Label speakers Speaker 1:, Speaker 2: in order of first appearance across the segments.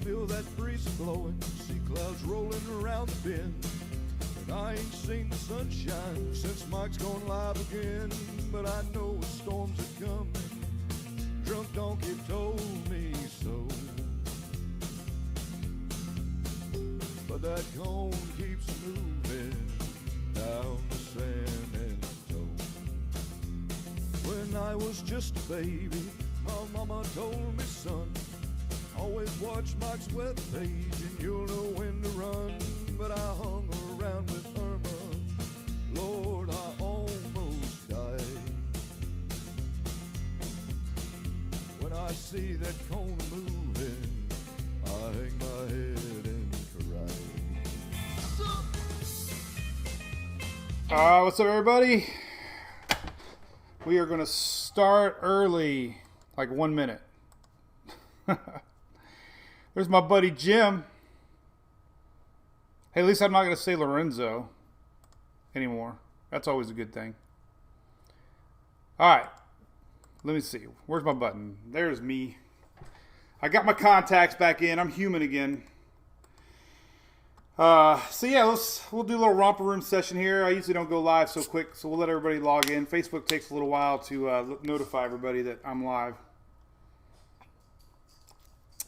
Speaker 1: feel that breeze blowing, see clouds rolling around the bend. And I ain't seen the sunshine since Mike's gone live again. But I know a storms are coming, drunk donkey told me so. But that cone keeps moving down the San Antonio. When I was just a baby, my mama told me, son, always watch Mike's webpage and you'll know when to run. But I hung around with Irma, Lord, I almost died. When I see that cone moving, I hang my head and cry.
Speaker 2: What's up, everybody? We are going to start early, like 1 minute. There's my buddy Jim. Hey, at least I'm not going to say Lorenzo anymore. That's always a good thing. All right. Let me see. Where's my button? There's me. I got my contacts back in. I'm human again. So yeah, we'll do a little romper room session here. I usually don't go live so quick, so we'll let everybody log in. Facebook takes a little while to notify everybody that I'm live.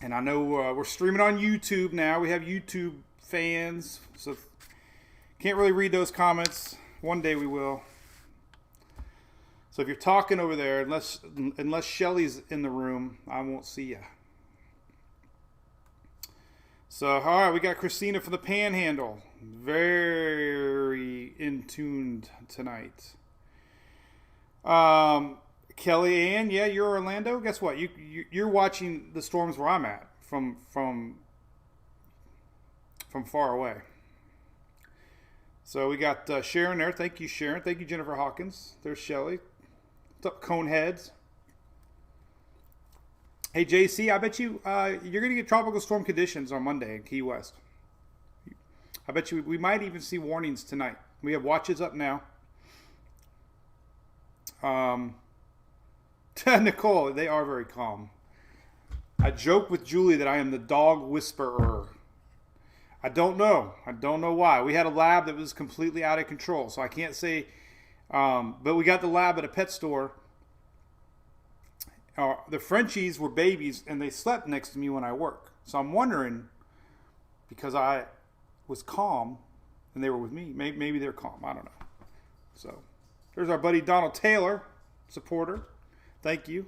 Speaker 2: And I know we're streaming on YouTube now. We have YouTube fans, so can't really read those comments. One day we will. So if you're talking over there, unless Shelly's in the room, I won't see you. So, all right, we got Christina from the Panhandle. Very in tuned tonight. Kelly Ann, yeah, you're Orlando. Guess what? You're watching the storms where I'm at from far away. So we got Sharon there. Thank you, Sharon. Thank you, Jennifer Hawkins. There's Shelly. What's up, Coneheads? Hey, JC, I bet you you're going to get tropical storm conditions on Monday in Key West. I bet you we might even see warnings tonight. We have watches up now. Nicole, they are very calm. I joke with Julie that I am the dog whisperer. I don't know. I don't know why. We had a lab that was completely out of control, so I can't say. But we got the lab at a pet store. The Frenchies were babies, and they slept next to me when I work. So I'm wondering, because I was calm, and they were with me, maybe they're calm. I don't know. So there's our buddy Donald Taylor, supporter. Thank you.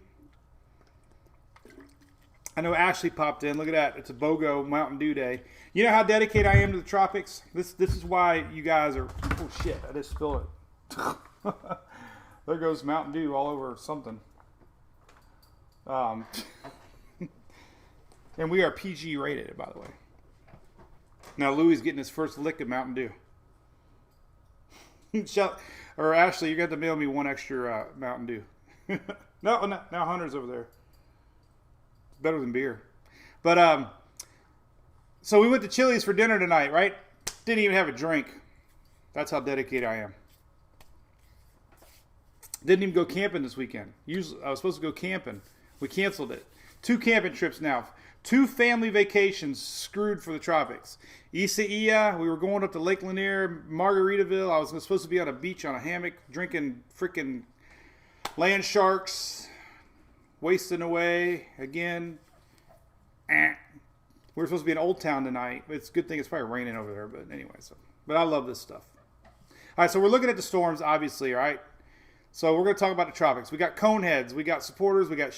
Speaker 2: I know Ashley popped in. Look at that. It's a BOGO Mountain Dew day. You know how dedicated I am to the tropics? This is why you guys are... Oh, shit. I just spilled it. There goes Mountain Dew all over something. And we are PG rated, by the way. Now Louie's getting his first lick of Mountain Dew. Or Ashley, you got to mail me one extra Mountain Dew. No, now Hunter's over there. It's better than beer. But so we went to Chili's for dinner tonight, right? Didn't even have a drink. That's how dedicated I am. Didn't even go camping this weekend. Usually I was supposed to go camping. We canceled it. 2 camping trips now. 2 family vacations screwed for the tropics. Isaiah, we were going up to Lake Lanier, Margaritaville. I was supposed to be on a beach on a hammock drinking freaking land sharks, wasting away again. We were supposed to be in Old Town tonight. It's a good thing it's probably raining over there, but anyway. But I love this stuff. All right, so we're looking at the storms, obviously, all right? So we're going to talk about the tropics. We got Coneheads. We got supporters. We got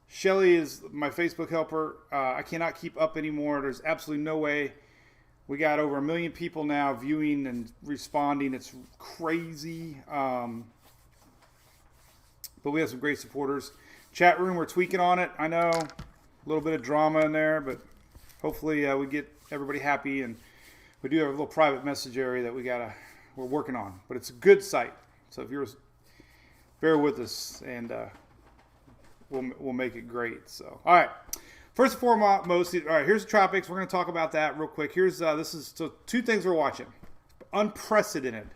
Speaker 2: Shelly is my Facebook helper. I cannot keep up anymore. There's absolutely no way. We got over 1 million people now viewing and responding. It's crazy. But we have some great supporters. Chat room, we're tweaking on it. I know. A little bit of drama in there, but hopefully we get everybody happy. And we do have a little private message area that we're working on. But it's a good site. So if you're, bear with us, and we'll make it great. So, all right. First and foremost, all right. Here's the tropics. We're going to talk about that real quick. Here's so 2 things we're watching. Unprecedented.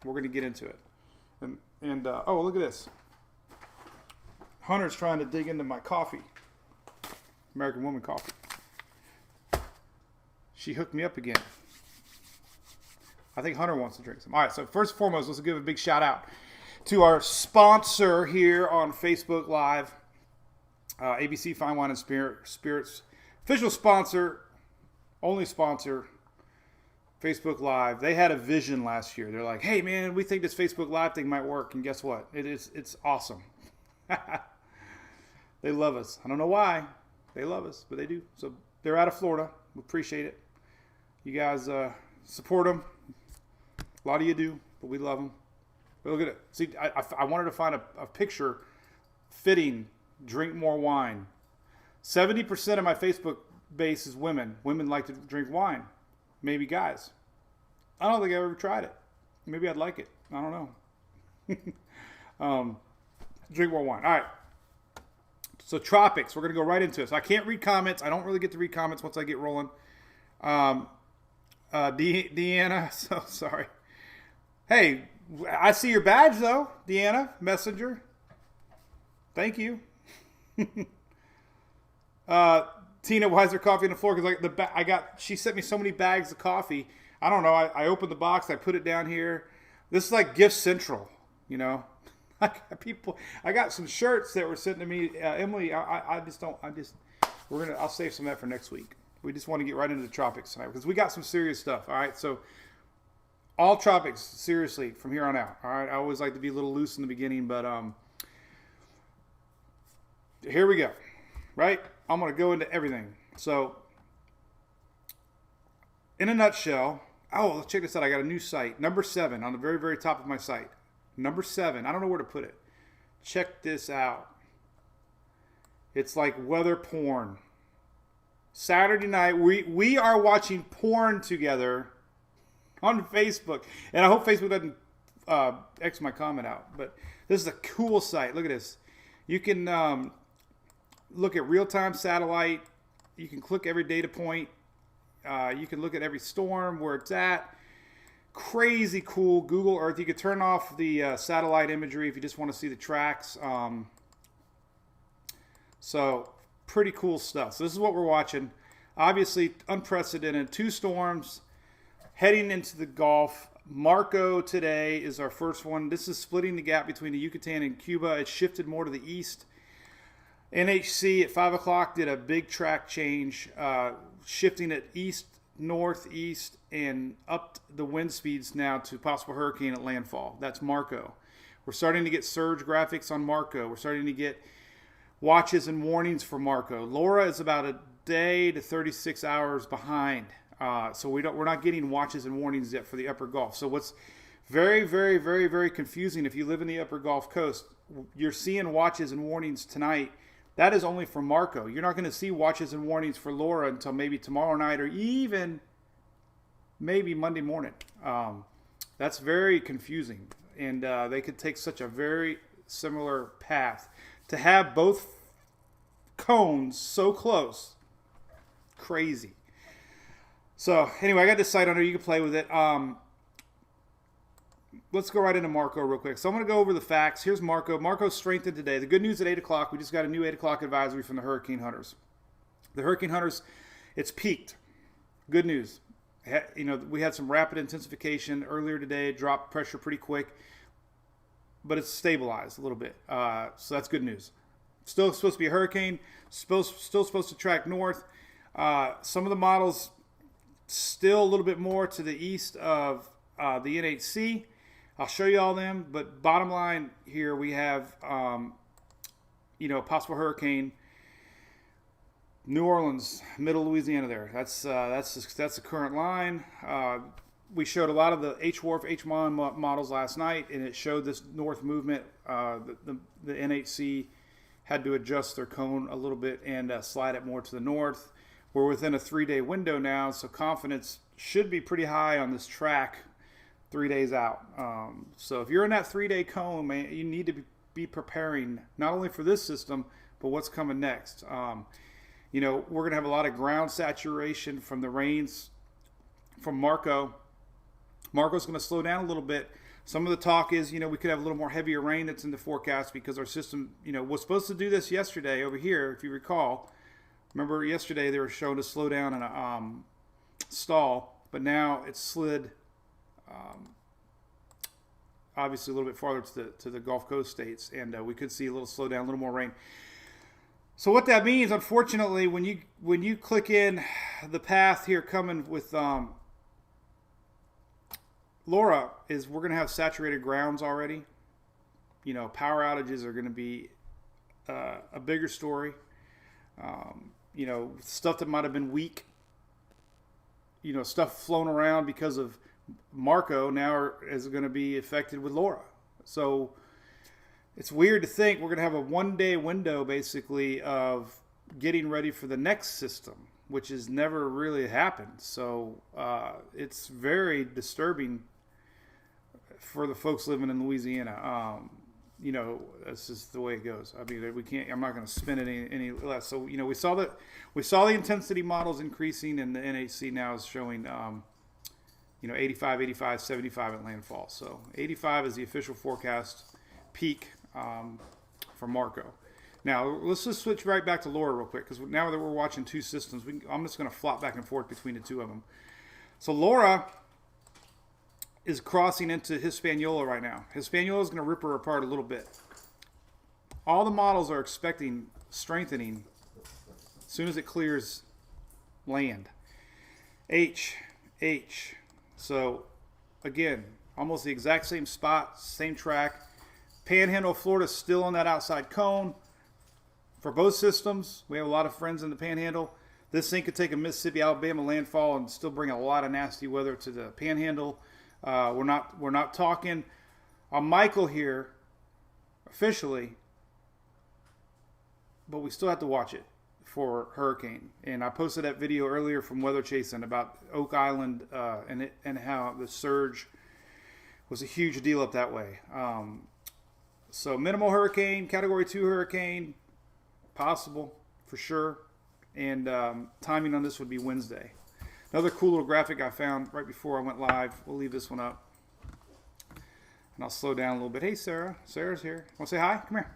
Speaker 2: We're going to get into it. And oh, look at this. Hunter's trying to dig into my coffee. American Woman coffee. She hooked me up again. I think Hunter wants to drink some. All right, so first and foremost, let's give a big shout out to our sponsor here on Facebook Live, ABC Fine Wine and Spirits. Official sponsor, only sponsor, Facebook Live. They had a vision last year. They're like, hey, man, we think this Facebook Live thing might work. And guess what? It's awesome. They love us. I don't know why. They love us, but they do. So they're out of Florida. We appreciate it. You guys support them. A lot of you do, but we love them. But look at it. See, I wanted to find a picture fitting drink more wine. 70% of my Facebook base is women. Women like to drink wine. Maybe guys. I don't think I've ever tried it. Maybe I'd like it. I don't know. Drink more wine. All right. So Tropics, we're going to go right into it. So I can't read comments. I don't really get to read comments once I get rolling. Deanna, so sorry. Hey, I see your badge though, Deanna, Messenger. Thank you. Tina, why is there coffee on the floor? Because she sent me so many bags of coffee. I don't know. I opened the box. I put it down here. This is like Gift Central, you know. I got some shirts that were sent to me. Emily, I'll save some of that for next week. We just want to get right into the Tropics tonight because we got some serious stuff. All right, so all Tropics, seriously, from here on out. All right, I always like to be a little loose in the beginning, but here we go. Right, I'm going to go into everything. So, in a nutshell, let's check this out. I got a new site, number 7 on the very, very top of my site. Number 7. I don't know where to put it. Check this out. It's like weather porn. Saturday night, we are watching porn together on Facebook. And I hope Facebook doesn't X my comment out. But this is a cool site. Look at this. You can look at real-time satellite. You can click every data point. You can look at every storm, where it's at. Crazy cool. Google Earth. You could turn off the satellite imagery if you just want to see the tracks. So pretty cool stuff. So this is what we're watching. Obviously unprecedented. 2 storms heading into the Gulf. Marco today is our first one. This is splitting the gap between the Yucatan and Cuba. It shifted more to the east. NHC at 5 o'clock did a big track change, shifting it east, northeast, and up the wind speeds now to possible hurricane at landfall. That's Marco. We're starting to get surge graphics on Marco. We're starting to get watches and warnings for Marco. Laura is about a day to 36 hours behind. So we're not getting watches and warnings yet for the upper Gulf. So what's very, very, very, very confusing, if you live in the upper Gulf Coast, you're seeing watches and warnings tonight. That is only for Marco. You're not going to see watches and warnings for Laura until maybe tomorrow night or even maybe Monday morning. That's very confusing. And they could take such a very similar path. To have both cones so close, crazy. So anyway, I got this site under. You can play with it. Let's go right into Marco real quick. So I'm going to go over the facts. Here's Marco. Marco's strengthened today. The good news at 8 o'clock, we just got a new 8 o'clock advisory from the Hurricane Hunters. The Hurricane Hunters, it's peaked. Good news. You know, we had some rapid intensification earlier today. It dropped pressure pretty quick, but it's stabilized a little bit. So that's good news. Still supposed to be a hurricane. Still supposed to track north. Some of the models still a little bit more to the east of the NHC. I'll show you all them, but bottom line here, we have, possible hurricane, New Orleans, middle Louisiana there. That's the current line. We showed a lot of the HWRF, HMON models last night, and it showed this north movement. The NHC had to adjust their cone a little bit and slide it more to the north. We're within a 3-day window now, so confidence should be pretty high on this track 3 days out. So if you're in that 3-day cone, man, you need to be preparing not only for this system, but what's coming next. We're going to have a lot of ground saturation from the rains from Marco. Marco's going to slow down a little bit. Some of the talk is, we could have a little more heavier rain that's in the forecast because our system, was supposed to do this yesterday over here, if you recall. Remember yesterday they were showing a slowdown and stall, but now it's slid obviously a little bit farther to the Gulf Coast states, and we could see a little slowdown, a little more rain. So what that means, unfortunately, when you click in the path here coming with Laura, is we're going to have saturated grounds already. You know, power outages are going to be a bigger story. You know, stuff that might have been weak, you know, stuff flown around because of Marco now is going to be affected with Laura. So it's weird to think we're going to have a 1 day window basically of getting ready for the next system, which has never really happened. So it's very disturbing for the folks living in Louisiana. You know, that's just the way it goes. I mean, we can't. I'm not going to spin it any less. So you know, we saw the intensity models increasing, and the NHC now is showing, you know, 85, 85, 75 at landfall. So 85 is the official forecast peak for Marco. Now let's just switch right back to Laura real quick, because now that we're watching two systems, I'm just going to flop back and forth between the two of them. So Laura is crossing into Hispaniola right now. Hispaniola is going to rip her apart a little bit. All the models are expecting strengthening as soon as it clears land. H. So, again, almost the exact same spot, same track. Panhandle of Florida is still on that outside cone. For both systems, we have a lot of friends in the Panhandle. This thing could take a Mississippi, Alabama landfall and still bring a lot of nasty weather to the Panhandle. We're not talking on Michael here officially, but we still have to watch it for hurricane. And I posted that video earlier from Weather Chasing about Oak Island and how the surge was a huge deal up that way. So minimal hurricane, Category 2 hurricane, possible for sure. And timing on this would be Wednesday. Another cool little graphic I found right before I went live. We'll leave this one up. And I'll slow down a little bit. Hey, Sarah. Sarah's here. Want to say hi? Come here.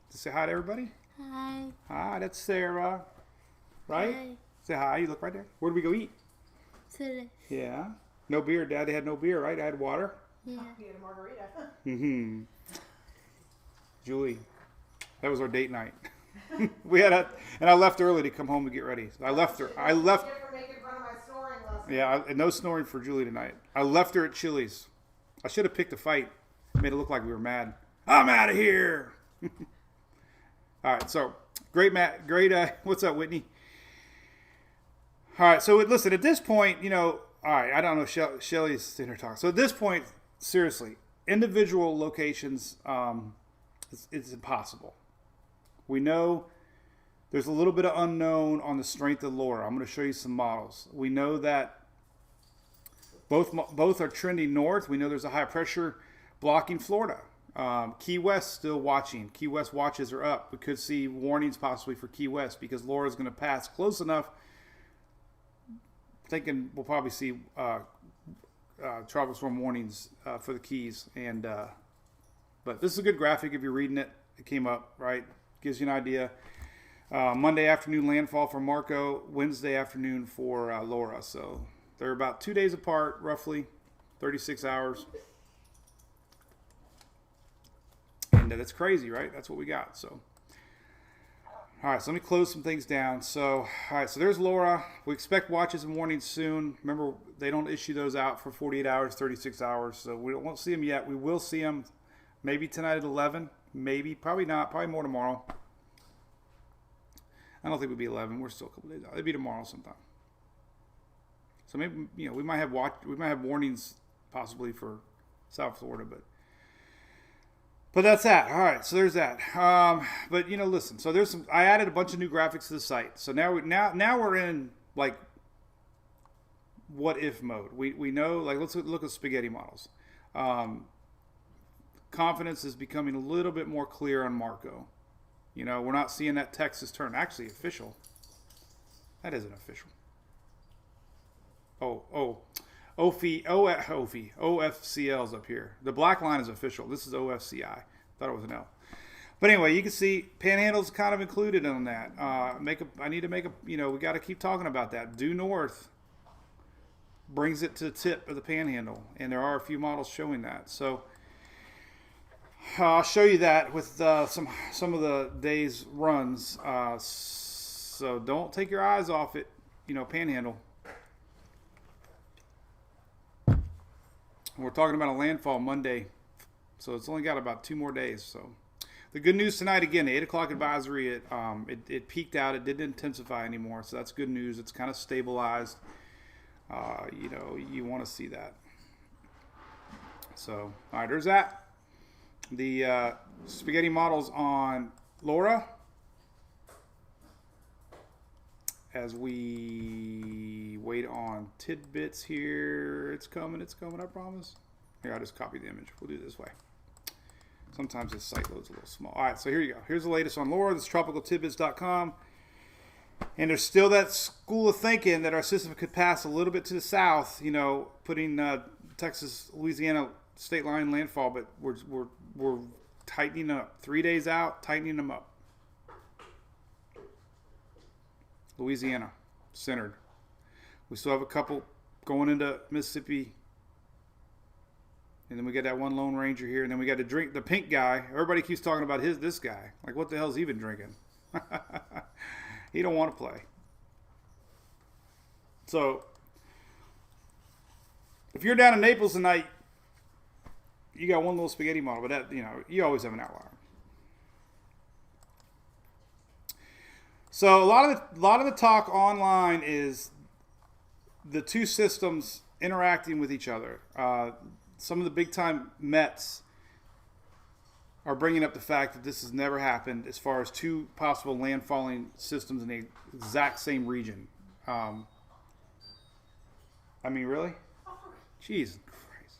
Speaker 2: Say hi to everybody.
Speaker 3: Hi.
Speaker 2: Hi, that's Sarah. Right?
Speaker 3: Hi.
Speaker 2: Say hi. You look right there. Where did we go eat?
Speaker 3: Today.
Speaker 2: Yeah. No beer. Daddy had no beer, right? I had water.
Speaker 3: Yeah.
Speaker 4: He had a margarita.
Speaker 2: Mm-hmm. Julie, that was our date night. And I left early to come home to get ready. So I left her.
Speaker 4: For making fun of my snoring lesson.
Speaker 2: Yeah, no snoring for Julie tonight. I left her at Chili's. I should have picked a fight. Made it look like we were mad. I'm out of here. All right, so great, Matt. Great. What's up, Whitney? All right, so listen. At this point, you know. All right, I don't know. Shelly's sitting here talking. So at this point, seriously, individual locations, it's impossible. We know there's a little bit of unknown on the strength of Laura. I'm going to show you some models. We know that both are trending north. We know there's a high pressure blocking Florida. Key West still watching. Key West watches are up. We could see warnings possibly for Key West because Laura's going to pass close enough. Thinking we'll probably see tropical storm warnings for the Keys. But this is a good graphic if you're reading it. It came up, right? Gives you an idea. Monday afternoon landfall for Marco. Wednesday afternoon for Laura. So they're about 2 days apart, roughly 36 hours. And that's crazy, right? That's what we got. So, all right. So let me close some things down. So, all right. So there's Laura. We expect watches and warnings soon. Remember, they don't issue those out for 48 hours, 36 hours. So we won't see them yet. We will see them maybe tonight at 11. Maybe, probably not, probably more tomorrow. I don't think it would be 11. We're still a couple days out. It'd be tomorrow sometime. So maybe, you know, we might have warnings possibly for South Florida, but that's that. All right, so there's that. But you know, listen. So there's some. I added a bunch of new graphics to the site. So now we're in like what if mode. We know, like, let's look at spaghetti models. Confidence is becoming a little bit more clear on Marco. You know, we're not seeing that Texas turn. Actually, official. That isn't official. OFCL's up here. The black line is official. This is OFCI. Thought it was an L. But anyway, you can see Panhandle's kind of included on that. I need to make a, we got to keep talking about that. Due North brings it to the tip of the Panhandle, and there are a few models showing that. So I'll show you that with some of the day's runs. So don't take your eyes off it, Panhandle. We're talking about a landfall Monday, so it's only got about 2 more days. So the good news tonight, again, the 8 o'clock advisory, it peaked out. It didn't intensify anymore, so that's good news. It's kind of stabilized. You want to see that. So, all right, there's that. The spaghetti models on Laura. As we wait on tidbits here, it's coming, I promise. Here, I'll just copy the image. We'll do it this way. Sometimes this site loads a little small. All right, so here you go. Here's the latest on Laura. This is tropicaltidbits.com. And there's still that school of thinking that our system could pass a little bit to the south, putting Texas, Louisiana state line landfall, but we're tightening up. 3 days out, tightening them up. Louisiana, centered. We still have a couple going into Mississippi. And then we got that one Lone Ranger here. And then we got the pink guy. Everybody keeps talking about this guy. Like, what the hell's he been drinking? He don't want to play. So, if you're down in Naples tonight, you got one little spaghetti model. But that, you always have an outlier. So a lot of the talk online is the two systems interacting with each other. Some of the big time Mets are bringing up the fact that this has never happened as far as 2 possible landfalling systems in the exact same region. Really? Jesus Christ.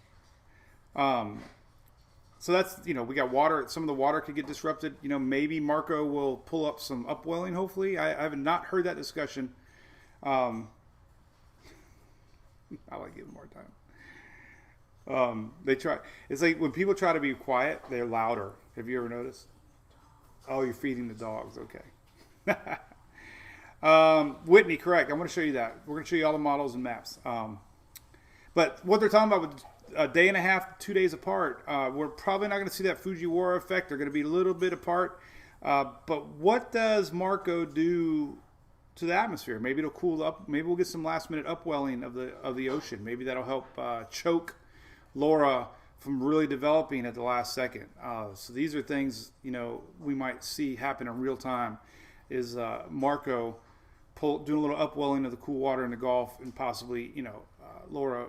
Speaker 2: So that's, we got water. Some of the water could get disrupted. Maybe Marco will pull up some upwelling, hopefully. I have not heard that discussion. I like giving more time. They try. It's like when people try to be quiet, they're louder. Have you ever noticed? Oh, you're feeding the dogs. Okay. Whitney, correct. I'm going to show you that. We're going to show you all the models and maps. But what they're talking about with a day and a half, 2 days apart, we're probably not going to see that Fujiwara effect. They're going to be a little bit apart. But what does Marco do to the atmosphere? Maybe it'll cool up. Maybe we'll get some last minute upwelling of the ocean. Maybe that'll help choke Laura from really developing at the last second. So these are things we might see happen in real time. Is Marco doing a little upwelling of the cool water in the Gulf, and possibly Laura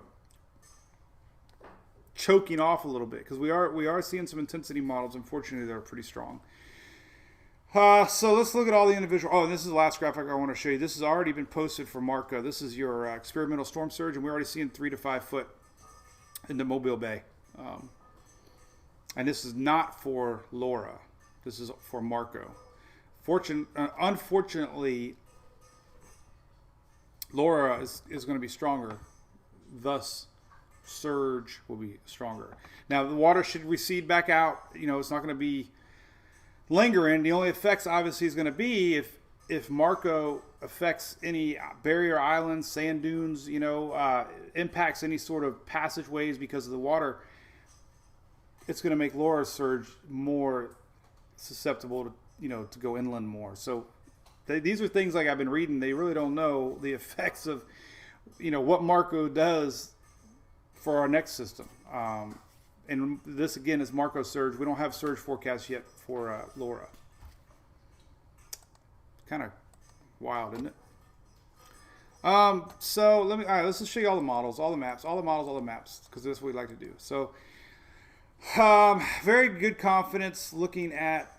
Speaker 2: choking off a little bit, because we are seeing some intensity models. Unfortunately, they're pretty strong. So let's look at all the individual. Oh, and this is the last graphic I want to show you. This has already been posted for Marco. This is your experimental storm surge, and we're already seeing 3 to 5 foot into Mobile Bay. And this is not for Laura. This is for Marco. Unfortunately, Laura is going to be stronger. Thus, surge will be stronger. Now, the water should recede back out. It's not going to be lingering. The only effects, obviously, is going to be if Marco affects any barrier islands, sand dunes, impacts any sort of passageways because of the water. It's going to make Laura's surge more susceptible to to go inland more. So these are things like I've been reading. They really don't know the effects of what Marco does for our next system. And this again is Marco surge. We don't have surge forecast yet for Laura. Kind of wild, isn't it? So let's just show you all the models, all the maps, because that's what we like to do. So very good confidence looking at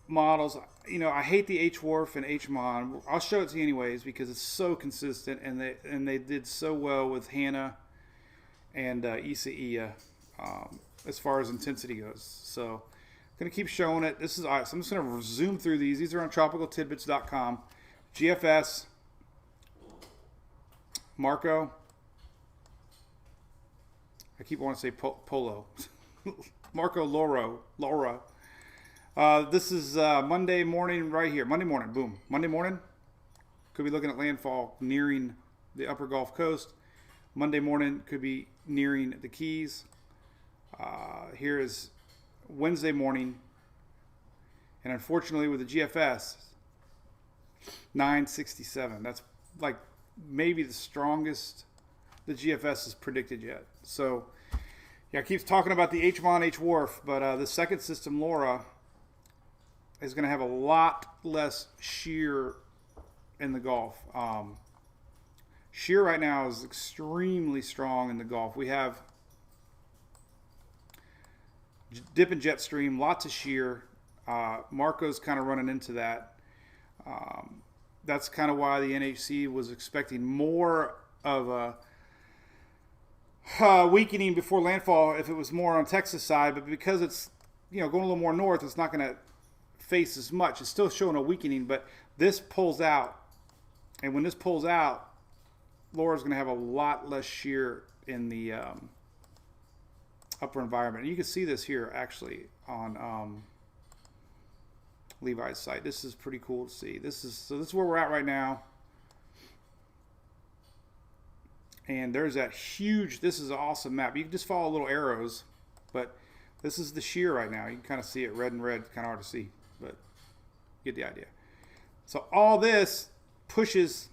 Speaker 2: models. I hate the HWRF and HMON. I'll show it to you anyways because it's so consistent, and they did so well with Hanna and ISA as far as intensity goes. So I'm going to keep showing it. This is all right, so I'm just going to zoom through these. These are on tropicaltidbits.com. GFS, Marco. I keep wanting to say Polo. Marco Laura. This is Monday morning right here. Monday morning, boom. Monday morning, could be looking at landfall nearing the upper Gulf Coast. Monday morning could be nearing the Keys. Here is Wednesday morning. And unfortunately with the GFS, 967. That's like maybe the strongest the GFS has predicted yet. So, yeah, it keeps talking about the HMON H Wharf, but the second system, Laura, is going to have a lot less shear in the Gulf. Shear right now is extremely strong in the Gulf. We have dip and jet stream, lots of shear. Marco's kind of running into that. That's kind of why the NHC was expecting more of a weakening before landfall if it was more on Texas side, but because it's going a little more north, it's not going to face as much. It's still showing a weakening, but this pulls out, and when this pulls out, Laura's going to have a lot less shear in the upper environment. And you can see this here actually on Levi's site. This is pretty cool to see. This is where we're at right now. And there's that huge, this is an awesome map. You can just follow little arrows, but this is the shear right now. You can kind of see it red and red, kind of hard to see, but you get the idea. So all this pushes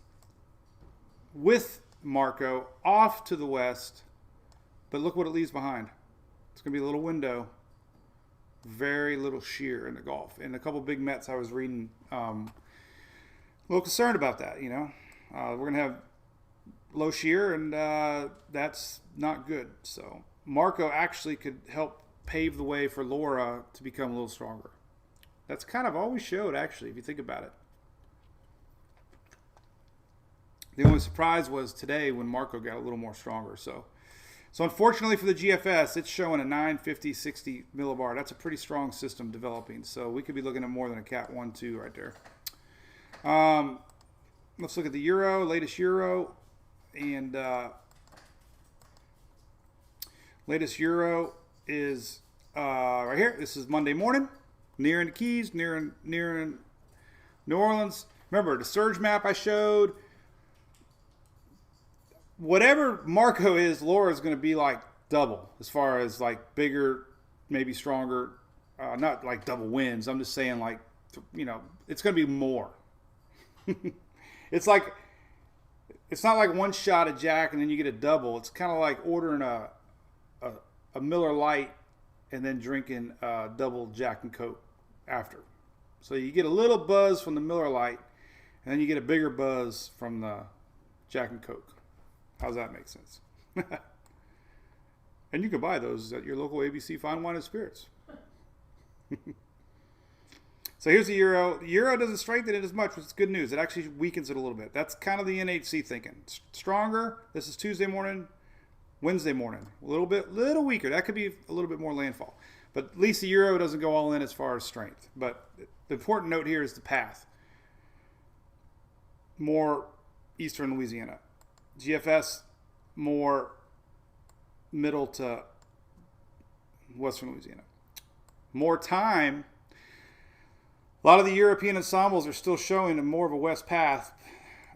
Speaker 2: with Marco off to the west, but look what it leaves behind. It's going to be a little window. Very little shear in the Gulf. And a couple big Mets I was reading, a little concerned about that, We're going to have low shear, and that's not good. So Marco actually could help pave the way for Laura to become a little stronger. That's kind of all we showed, actually, if you think about it. The only surprise was today when Marco got a little more stronger. So unfortunately for the GFS, it's showing a 950, 60 millibar. That's a pretty strong system developing. So we could be looking at more than a Cat 1, 2 right there. Let's look at the Euro, latest Euro. And latest Euro is right here. This is Monday morning, nearing the Keys, nearing New Orleans. Remember the surge map I showed. Whatever Marco is, Laura is going to be like double as far as like bigger, maybe stronger. Not like double wins. I'm just saying like, it's going to be more. It's like, it's not like one shot of Jack and then you get a double. It's kind of like ordering a Miller Lite and then drinking double Jack and Coke after. So you get a little buzz from the Miller Lite and then you get a bigger buzz from the Jack and Coke. How's that make sense? And you can buy those at your local ABC Fine Wine and Spirits. So here's the Euro. The Euro doesn't strengthen it as much, which is good news. It actually weakens it a little bit. That's kind of the NHC thinking. Stronger. This is Tuesday morning, Wednesday morning. A little weaker. That could be a little bit more landfall. But at least the Euro doesn't go all in as far as strength. But the important note here is the path. More eastern Louisiana. GFS, more middle to western Louisiana. More time. A lot of the European ensembles are still showing more of a west path.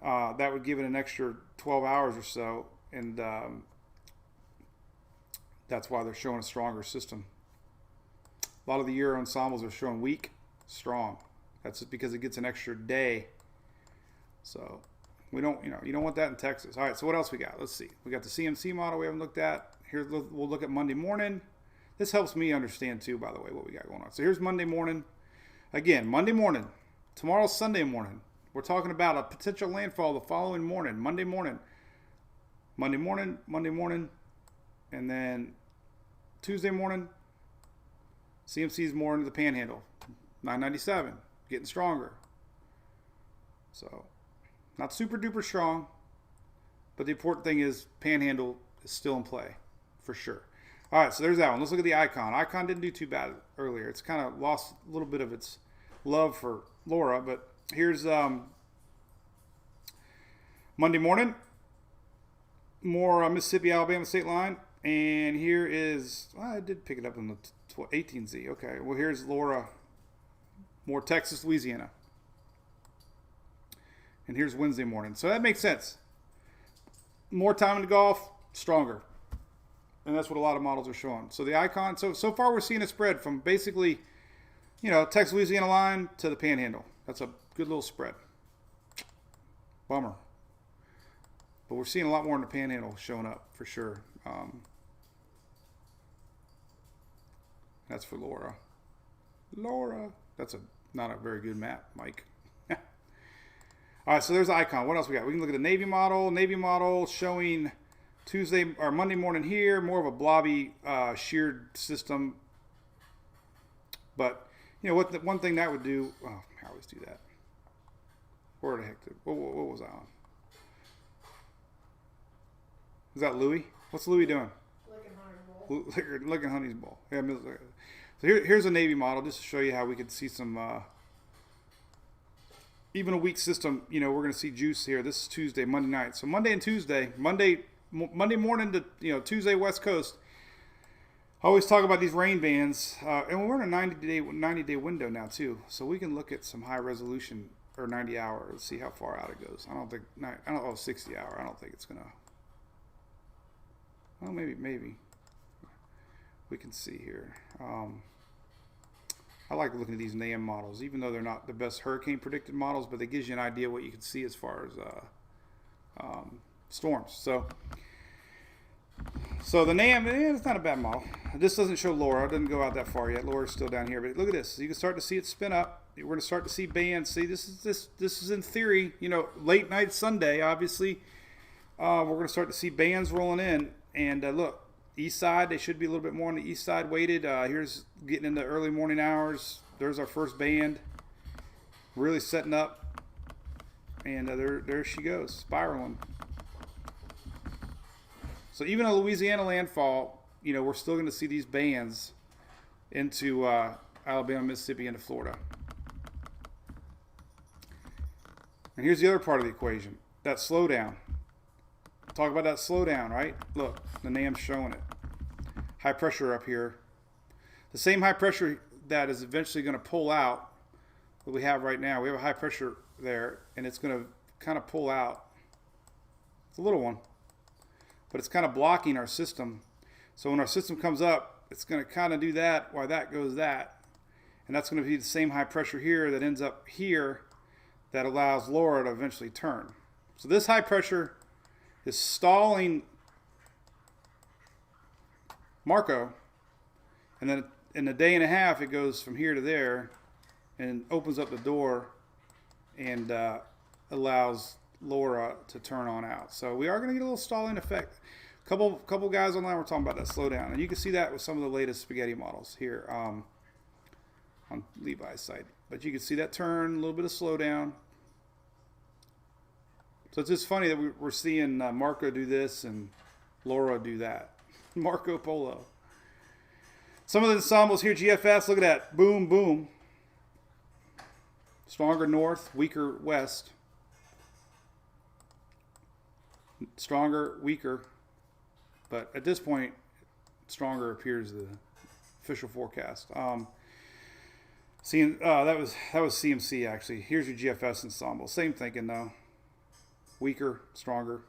Speaker 2: That would give it an extra 12 hours or so. And that's why they're showing a stronger system. A lot of the Euro ensembles are showing weak, strong. That's just because it gets an extra day. So we don't, you don't want that in Texas. All right, so what else we got? Let's see. We got the CMC model we haven't looked at. Here, we'll look at Monday morning. This helps me understand too, by the way, what we got going on. So here's Monday morning. Again, Monday morning. Tomorrow's Sunday morning. We're talking about a potential landfall the following morning. Monday morning. And then Tuesday morning, CMC's more into the panhandle. 997, getting stronger. So, not super duper strong, but the important thing is panhandle is still in play, for sure. All right, so there's that one. Let's look at the Icon. Icon didn't do too bad earlier. It's kind of lost a little bit of its love for Laura, but here's Monday morning. More Mississippi, Alabama state line. And here is, well, I did pick it up in the 18Z. Okay, well, here's Laura more Texas, Louisiana. And here's Wednesday morning. So that makes sense. More time in the Gulf, stronger. And that's what a lot of models are showing. So the icon, so far we're seeing a spread from basically, Texas, Louisiana line to the Panhandle. That's a good little spread. Bummer. But we're seeing a lot more in the Panhandle showing up for sure. That's for Laura. Laura. That's not a very good map, Mike. All right, so there's the icon. What else we got? We can look at the Navy model. Navy model showing Tuesday or Monday morning here, more of a blobby sheared system. But one thing that would do. Oh, I always do that. Where the heck what was I on? Is that Louis? What's Louis doing? Looking Honey's Bowl. Yeah, so here's a Navy model just to show you how we could see some. Even a weak system, we're going to see juice here. This is Tuesday, Monday night. So Monday and Tuesday, Monday morning to Tuesday West Coast. I always talk about these rain bands, and we're in a 90-day window now too. So we can look at some high resolution or 90 hour. Let's see how far out it goes. I don't know 60 hour. I don't think it's gonna. Well, maybe. We can see here. I like looking at these NAM models, even though they're not the best hurricane predicted models, but they gives you an idea what you can see as far as storms. So the NAM, it's not a bad model. This doesn't show Laura. It doesn't go out that far yet. Laura's still down here, but look at this. You can start to see it spin up. We're going to start to see bands. See, this is in theory, late night Sunday, obviously. We're going to start to see bands rolling in. And look, east side, they should be a little bit more on the east side weighted. Here's getting into early morning hours. There's our first band. Really setting up. And there she goes, spiraling. So even a Louisiana landfall, we're still going to see these bands into Alabama, Mississippi, into Florida. And here's the other part of the equation, that slowdown. Talk about that slowdown, right? Look, the NAM's showing it. High pressure up here. The same high pressure that is eventually going to pull out what we have right now. We have a high pressure there, and it's going to kind of pull out. It's a little one, but it's kind of blocking our system. So when our system comes up, it's going to kind of do that while that goes that. And that's going to be the same high pressure here that ends up here that allows Laura to eventually turn. So this high pressure is stalling Marco, and then in a day and a half it goes from here to there and opens up the door and allows Laura to turn on out. So we are going to get a little stalling effect. Couple guys online were talking about that slowdown, and you can see that with some of the latest spaghetti models here on Levi's site. But you can see that turn, a little bit of slowdown. So it's just funny that we're seeing Marco do this and Laura do that. Marco Polo. Some of the ensembles here, GFS, look at that. Boom, boom. Stronger north, weaker west. Stronger, weaker. But at this point, stronger appears the official forecast. Seeing that was CMC actually. Here's your GFS ensemble. Same thinking though. Weaker, stronger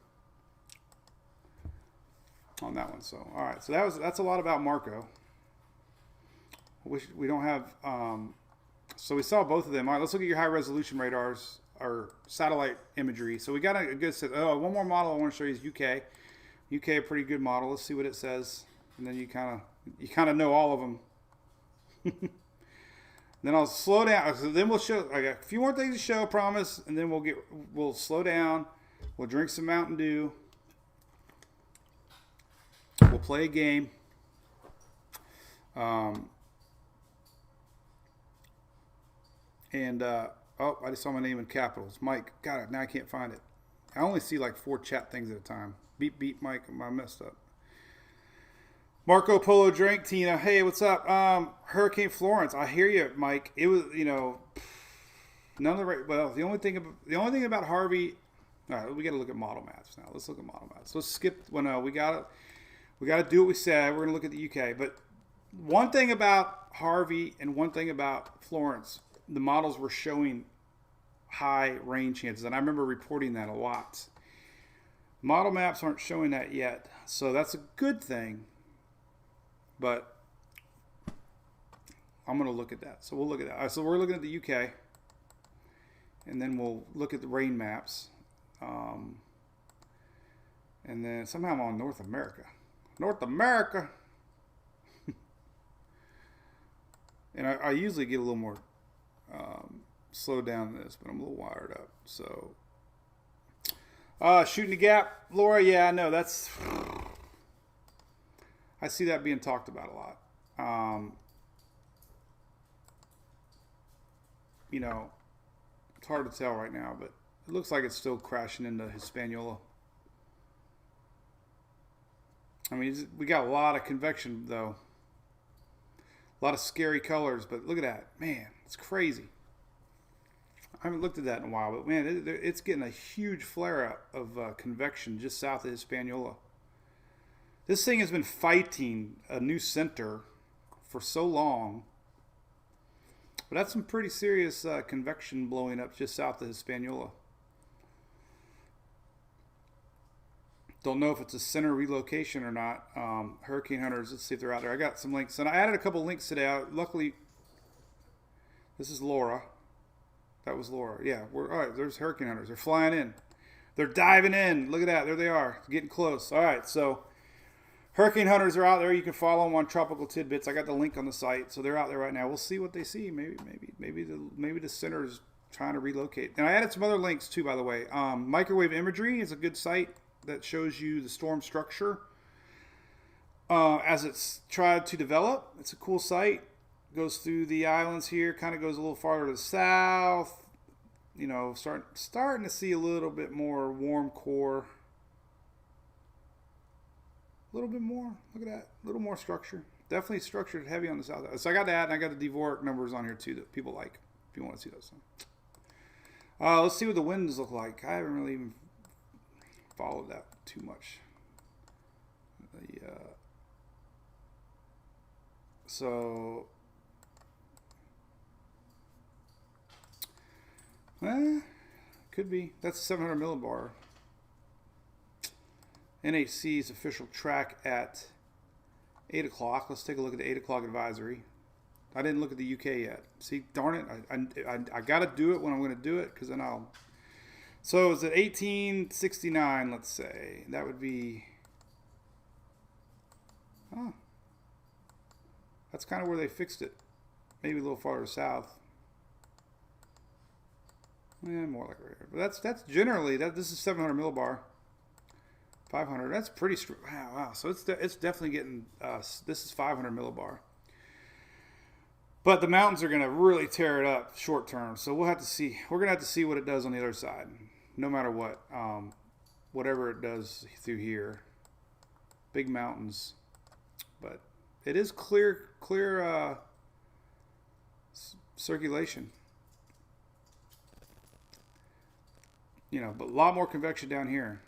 Speaker 2: on that one. So all right. So that's a lot about Marco. We don't have. So we saw both of them. All right. Let's look at your high resolution radars or satellite imagery. So we got a good set. Oh, one more model I want to show you is UK. UK, a pretty good model. Let's see what it says, and then you kind of know all of them. Then I'll slow down. So then we'll show. I got a few more things to show, I promise, and then we'll slow down. We'll drink some Mountain Dew. We'll play a game. I just saw my name in capitals. Mike. Got it. Now I can't find it. I only see like 4 chat things at a time. Beep, Mike. I messed up. Marco Polo drink, Tina. Hey, what's up? Hurricane Florence. I hear you, Mike. It was, none of the right. Well, the only thing about Harvey. All right, we got to look at model maps now. Let's look at model maps. Let's skip. Well, we got to do what we said. We're gonna look at the UK. But one thing about Harvey and one thing about Florence the models were showing high rain chances, and I remember reporting that a lot. Model maps aren't showing that yet, so that's a good thing. But I'm going to look at that. So we'll look at that. So we're looking at the UK, and then we'll look at the rain maps. And then somehow I'm on North America. North America! And I usually get a little more slowed down than this, but I'm a little wired up. So, shooting the gap, Laura. Yeah, I know that's. I see that being talked about a lot. You know, it's hard to tell right now, but it looks like it's still crashing into Hispaniola. I mean, we got a lot of convection, though. A lot of scary colors, but look at that. Man, it's crazy. I haven't looked at that in a while, but man, it's getting a huge flare-up of convection just south of Hispaniola. This thing has been fighting a new center for so long. But that's some pretty serious convection blowing up just south of Hispaniola. Don't know if it's a center relocation or not. Hurricane hunters, let's see if they're out there. I got some links, and I added a couple links today. Luckily, this is Laura. That was Laura. Yeah, all right. There's hurricane hunters. They're flying in. They're diving in. Look at that. There they are, getting close. All right, so hurricane hunters are out there. You can follow them on Tropical Tidbits. I got the link on the site, so they're out there right now. We'll see what they see. Maybe the center is trying to relocate. And I added some other links too, by the way. Microwave Imagery is a good site that shows you the storm structure as it's tried to develop. It's a cool site. Goes through the islands here, kind of goes a little farther to the south. You know, starting to see a little bit more warm core. A little bit more. Look at that. A little more structure. Definitely structured heavy on the south. So I got that, and I got the Dvorak numbers on here too that people like, if you want to see those. Let's see what the winds look like. I haven't really even followed that too much. Could be. That's 700 millibar. NHC's official track at 8 o'clock. Let's take a look at the 8 o'clock advisory. I didn't look at the UK yet. See, darn it. I got to do it when I'm going to do it, because then I'll... So it's at 1869, let's say. That would be... Oh. That's kind of where they fixed it. Maybe a little farther south. Yeah, more like right here. But that's generally... This is 700 millibar. 500. That's pretty... Wow. So it's definitely getting... this is 500 millibar. But the mountains are going to really tear it up short term. So we'll have to see. We're going to have to see what it does on the other side. No matter what. Whatever it does through here. Big mountains. But it is clear circulation. You know, but a lot more convection down here.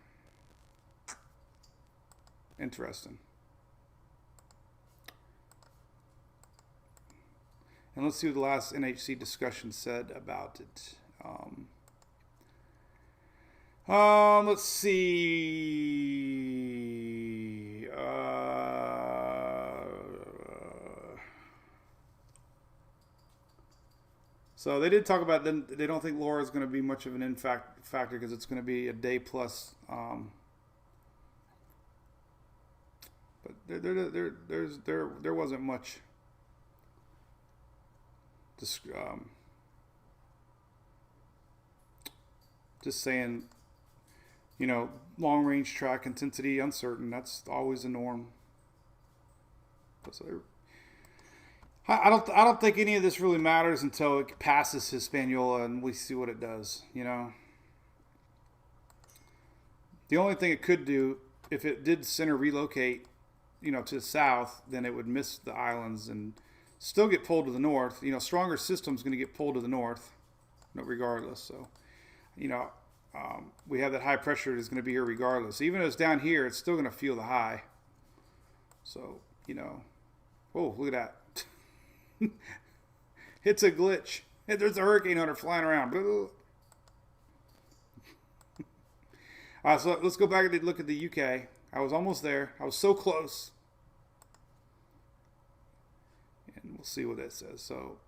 Speaker 2: Interesting. And let's see what the last NHC discussion said about it. Let's see. So they did talk about them. They don't think Laura is going to be much of an factor because it's going to be a day plus. But there wasn't much. Just saying, you know, long range track intensity uncertain. That's always the norm. So I don't think any of this really matters until it passes Hispaniola and we see what it does. You know, the only thing it could do if it did center relocate, you know, to the south, then it would miss the islands and still get pulled to the north. You know, stronger system's going to get pulled to the north, regardless. So, you know, we have that high pressure that's going to be here regardless. Even if it's down here, it's still going to feel the high. So, you know, whoa, look at that. It's a glitch. There's a hurricane hunter flying around. All right, so let's go back and look at the UK. I was almost there. I was so close. And we'll see what that says. So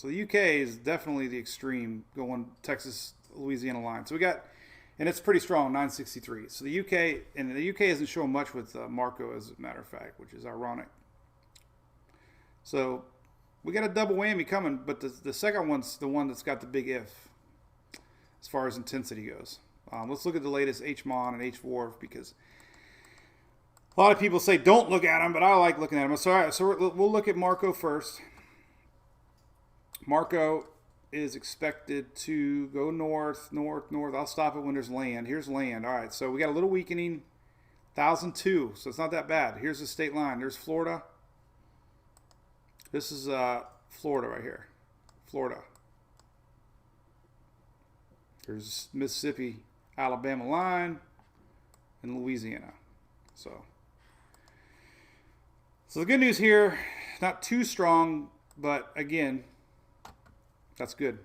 Speaker 2: the UK is definitely the extreme going Texas, Louisiana line. So we got, and it's pretty strong, 963. So the UK, and the UK isn't showing much with Marco, as a matter of fact, which is ironic. So we got a double whammy coming, but the second one's the one that's got the big if as far as intensity goes. Let's look at the latest HMON and HWARF, because a lot of people say don't look at them, but I like looking at them. So, all right, so we'll look at Marco first. Marco is expected to go north. I'll stop it when there's land. Here's land. All right, so we got a little weakening, 1,002, so it's not that bad. Here's the state line. There's Florida. This is Florida right here. Florida. There's Mississippi, Alabama line, and Louisiana. So the good news here, not too strong, but again, that's good.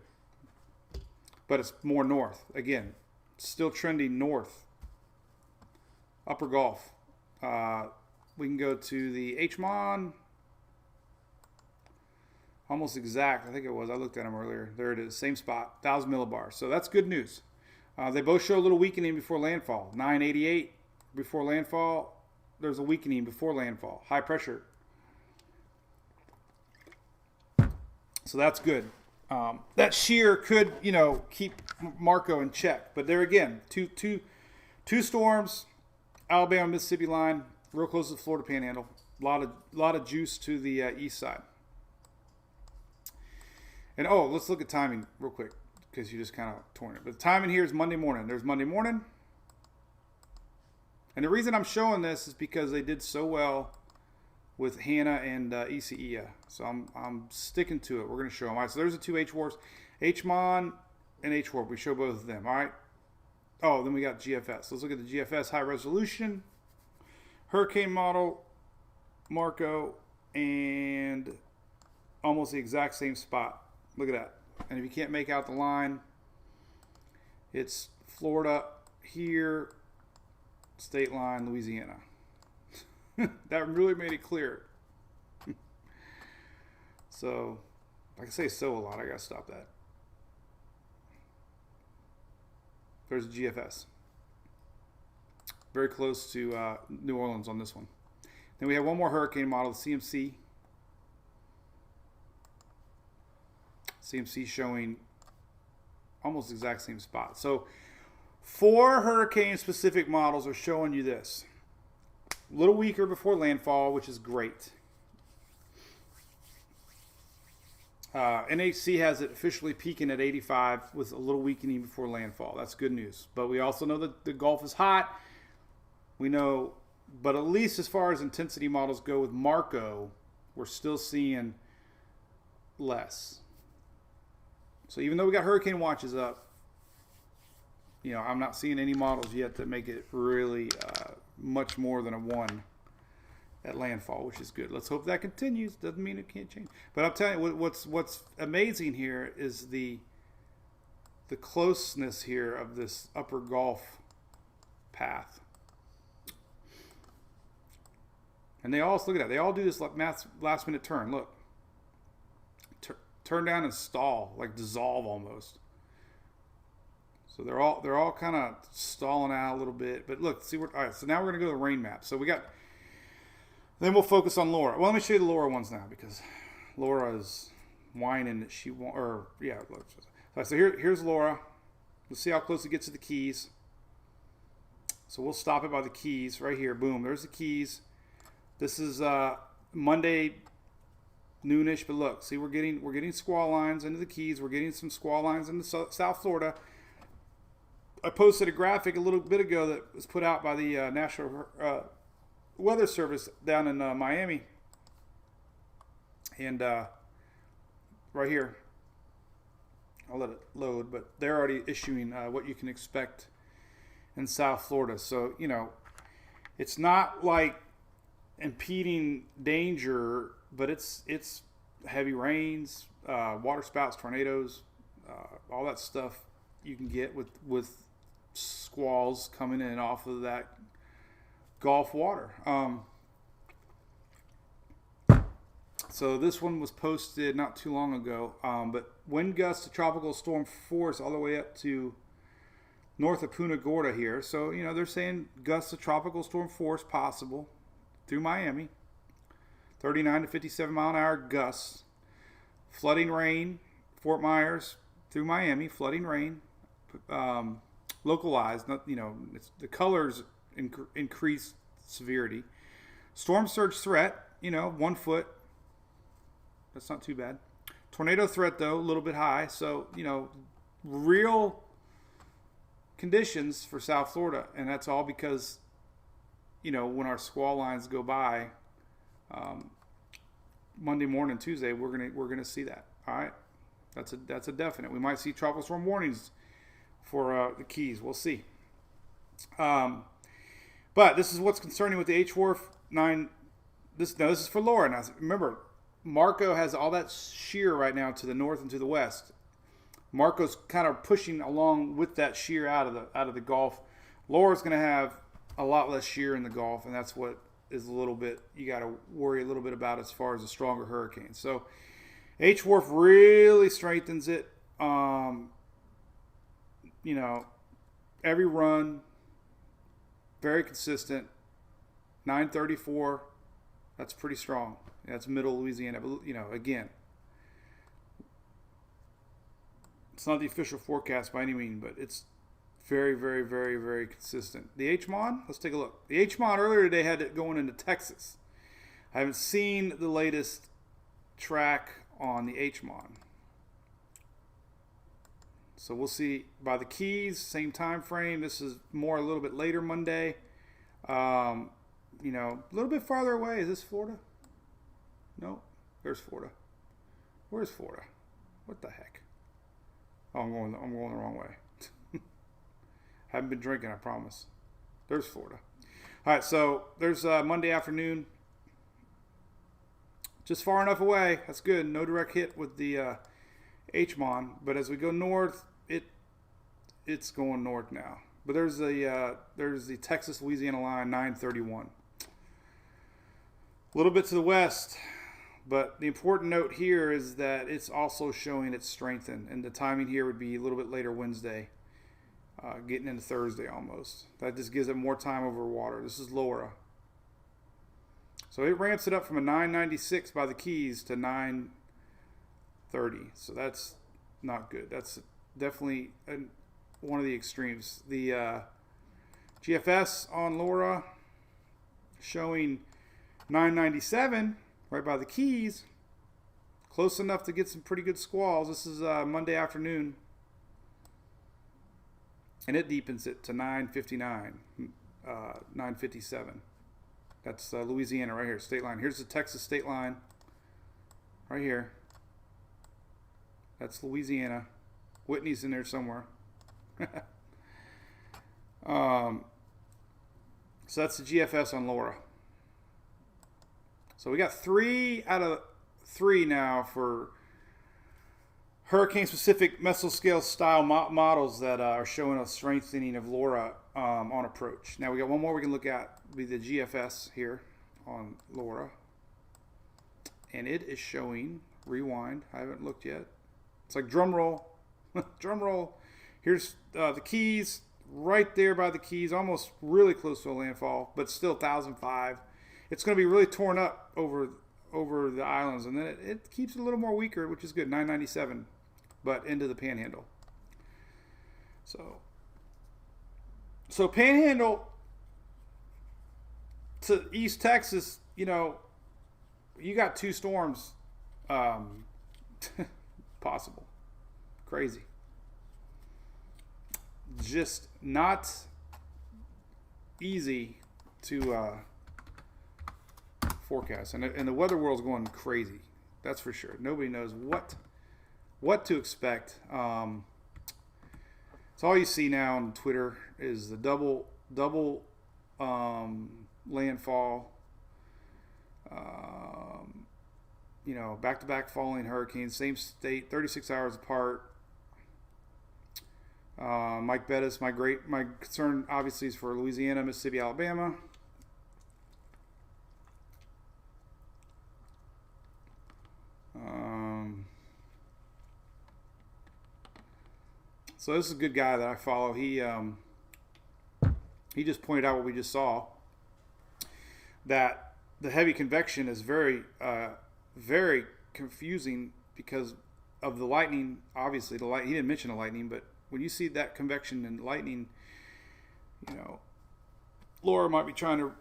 Speaker 2: But it's more north. Again, still trending north. Upper Gulf. We can go to the HMON. Almost exact, I think it was. I looked at them earlier. There it is, same spot, 1,000 millibars. So that's good news. They both show a little weakening before landfall. 988 before landfall. There's a weakening before landfall. High pressure. So that's good. That shear could, keep Marco in check. But there again, two storms, Alabama, Mississippi line, real close to the Florida Panhandle. A lot of juice to the east side. And let's look at timing real quick, because you just kind of torn it. But the timing here is Monday morning. There's Monday morning. And the reason I'm showing this is because they did so well with Hanna and ECEA. So I'm sticking to it. We're going to show them. All right, so there's the two HWARFs. HMON and HWARF. We show both of them. All right. Then we got GFS. Let's look at the GFS high resolution. Hurricane model, Marco, and almost the exact same spot. Look at that. And if you can't make out the line, it's Florida here, state line, Louisiana. That really made it clear. So, I can say so a lot. I got to stop that. There's GFS. Very close to New Orleans on this one. Then we have one more hurricane model, the CMC. CMC showing almost the exact same spot. So 4 hurricane-specific models are showing you this. A little weaker before landfall, which is great. NHC has it officially peaking at 85 with a little weakening before landfall. That's good news. But we also know that the Gulf is hot. We know, but at least as far as intensity models go with Marco, we're still seeing less. So even though we got hurricane watches up, I'm not seeing any models yet that make it really much more than a 1 at landfall, which is good. Let's hope that continues. Doesn't mean it can't change. But I'm telling you, what's amazing here is the closeness here of this upper Gulf path. And they all, look at that. They all do this like last minute turn. Look. Turn down and stall, like dissolve almost. So they're all kind of stalling out a little bit. But look, all right, so now we're going to go to the rain map. So then we'll focus on Laura. Well, let me show you the Laura ones now, because Laura is whining that she won't, so here's Laura. Let's see how close it gets to the Keys. So we'll stop it by the Keys right here. Boom, there's the Keys. This is Monday noonish, but look, see, we're getting squall lines into the Keys. We're getting some squall lines into South Florida. I posted a graphic a little bit ago that was put out by the National Weather Service down in Miami, and right here, I'll let it load, but they're already issuing what you can expect in South Florida. So it's not like impeding danger, but it's heavy rains, water spouts, tornadoes, all that stuff you can get with squalls coming in off of that Gulf water. So this one was posted not too long ago, but wind gusts to tropical storm force all the way up to north of Punta Gorda here. So, they're saying gusts to tropical storm force possible through Miami. 39 to 57 mile an hour gusts. Flooding rain, Fort Myers through Miami, flooding rain. Localized, not, the colors increase severity. Storm surge threat, 1 foot. That's not too bad. Tornado threat, though, a little bit high. So, real conditions for South Florida. And that's all because, when our squall lines go by Monday morning, Tuesday, we're gonna see that. All right, that's a definite. We might see tropical storm warnings for the Keys. We'll see. But this is what's concerning with the HWRF 9. This is for Laura. Now, remember, Marco has all that shear right now to the north and to the west. Marco's kind of pushing along with that shear out of the Gulf. Laura's going to have a lot less shear in the Gulf, and that's what is a little bit you got to worry a little bit about as far as a stronger hurricane. So HWRF really strengthens it. Every run, very consistent. 934, that's pretty strong. That's middle Louisiana. But, again, it's not the official forecast by any means, but it's very, very, very, very consistent. The HMON, let's take a look. The HMON earlier today had it going into Texas. I haven't seen the latest track on the HMON. So we'll see by the Keys, same time frame. This is more a little bit later Monday. A little bit farther away. Is this Florida? No, there's Florida. Where's Florida? What the heck? Oh, I'm going the wrong way. Haven't been drinking, I promise. There's Florida. All right, so there's Monday afternoon. Just far enough away. That's good. No direct hit with the HMON. But as we go north, it's going north now. But there's the Texas-Louisiana line, 931. A little bit to the west. But the important note here is that it's also showing it's strengthened. And the timing here would be a little bit later Wednesday, getting into Thursday almost. That just gives it more time over water. This is Laura. So it ramps it up from a 996 by the Keys to 930. So that's not good. That's definitely one of the extremes. The GFS on Laura showing 997 right by the Keys. Close enough to get some pretty good squalls. This is Monday afternoon. And it deepens it to 959, 957. That's Louisiana right here, state line. Here's the Texas state line right here. That's Louisiana. Whitney's in there somewhere. So that's the GFS on Laura. So we got 3 out of 3 now for hurricane-specific mesoscale style models that are showing a strengthening of Laura on approach. Now we got one more we can look at, be the GFS here on Laura, and it is showing. Rewind. I haven't looked yet. It's like drum roll, drum roll. Here's the Keys right there by the Keys, almost really close to a landfall, but still 1,005. It's going to be really torn up over the islands, and then it keeps it a little more weaker, which is good. 997, but into the Panhandle. So Panhandle to East Texas, you got 2 storms possible. Crazy. Just not easy to forecast, and the weather world's going crazy. That's for sure. Nobody knows what to expect. So all you see now on Twitter is the double landfall, back-to-back falling hurricanes, same state, 36 hours apart. Mike Bettis, my concern obviously is for Louisiana, Mississippi, Alabama. So this is a good guy that I follow. He just pointed out what we just saw, that the heavy convection is very, very confusing because of the lightning. Obviously, he didn't mention the lightning, but when you see that convection and lightning, Laura might be trying to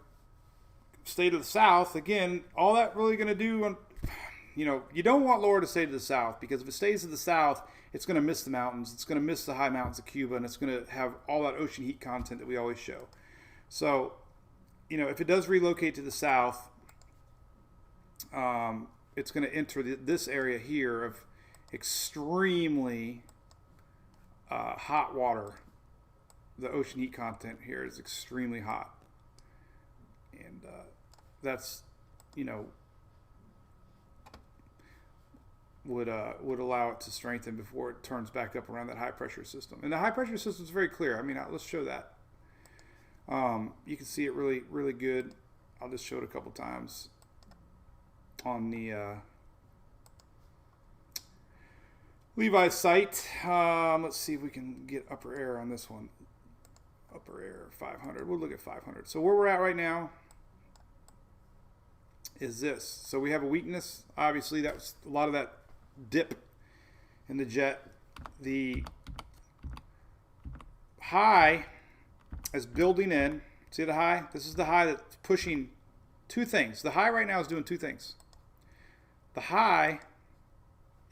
Speaker 2: stay to the south. Again, all that really going to do, you don't want Laura to stay to the south, because if it stays to the south, it's going to miss the mountains. It's going to miss the high mountains of Cuba, and it's going to have all that ocean heat content that we always show. So, if it does relocate to the south, it's going to enter this area here of extremely hot water. The ocean heat content here is extremely hot, and that's would allow it to strengthen before it turns back up around that high pressure system. And the high pressure system is very clear. I mean, let's show that. You can see it really, really good. I'll just show it a couple times on the Levi's site. Let's see if we can get upper air on this one. Upper air 500. We'll look at 500. So where we're at right now is this. So we have a weakness. Obviously, that's a lot of that dip in the jet. The high is building in. See the high? This is the high that's pushing two things. The high right now is doing two things. The high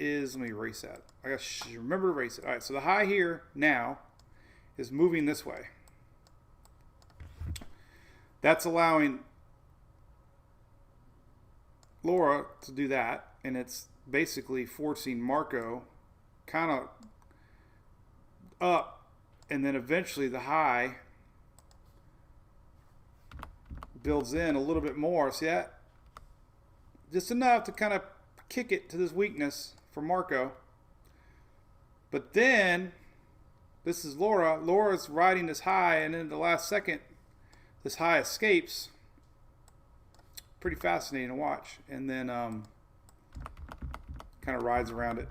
Speaker 2: is, let me erase that. I got to remember to erase it. All right, so the high here now is moving this way. That's allowing Laura to do that, and it's basically forcing Marco kind of up, and then eventually the high builds in a little bit more. See that? Just enough to kind of kick it to this weakness for Marco. But then this is Laura. Laura's riding this high, and in the last second, this high escapes. Pretty fascinating to watch. And then kind of rides around it.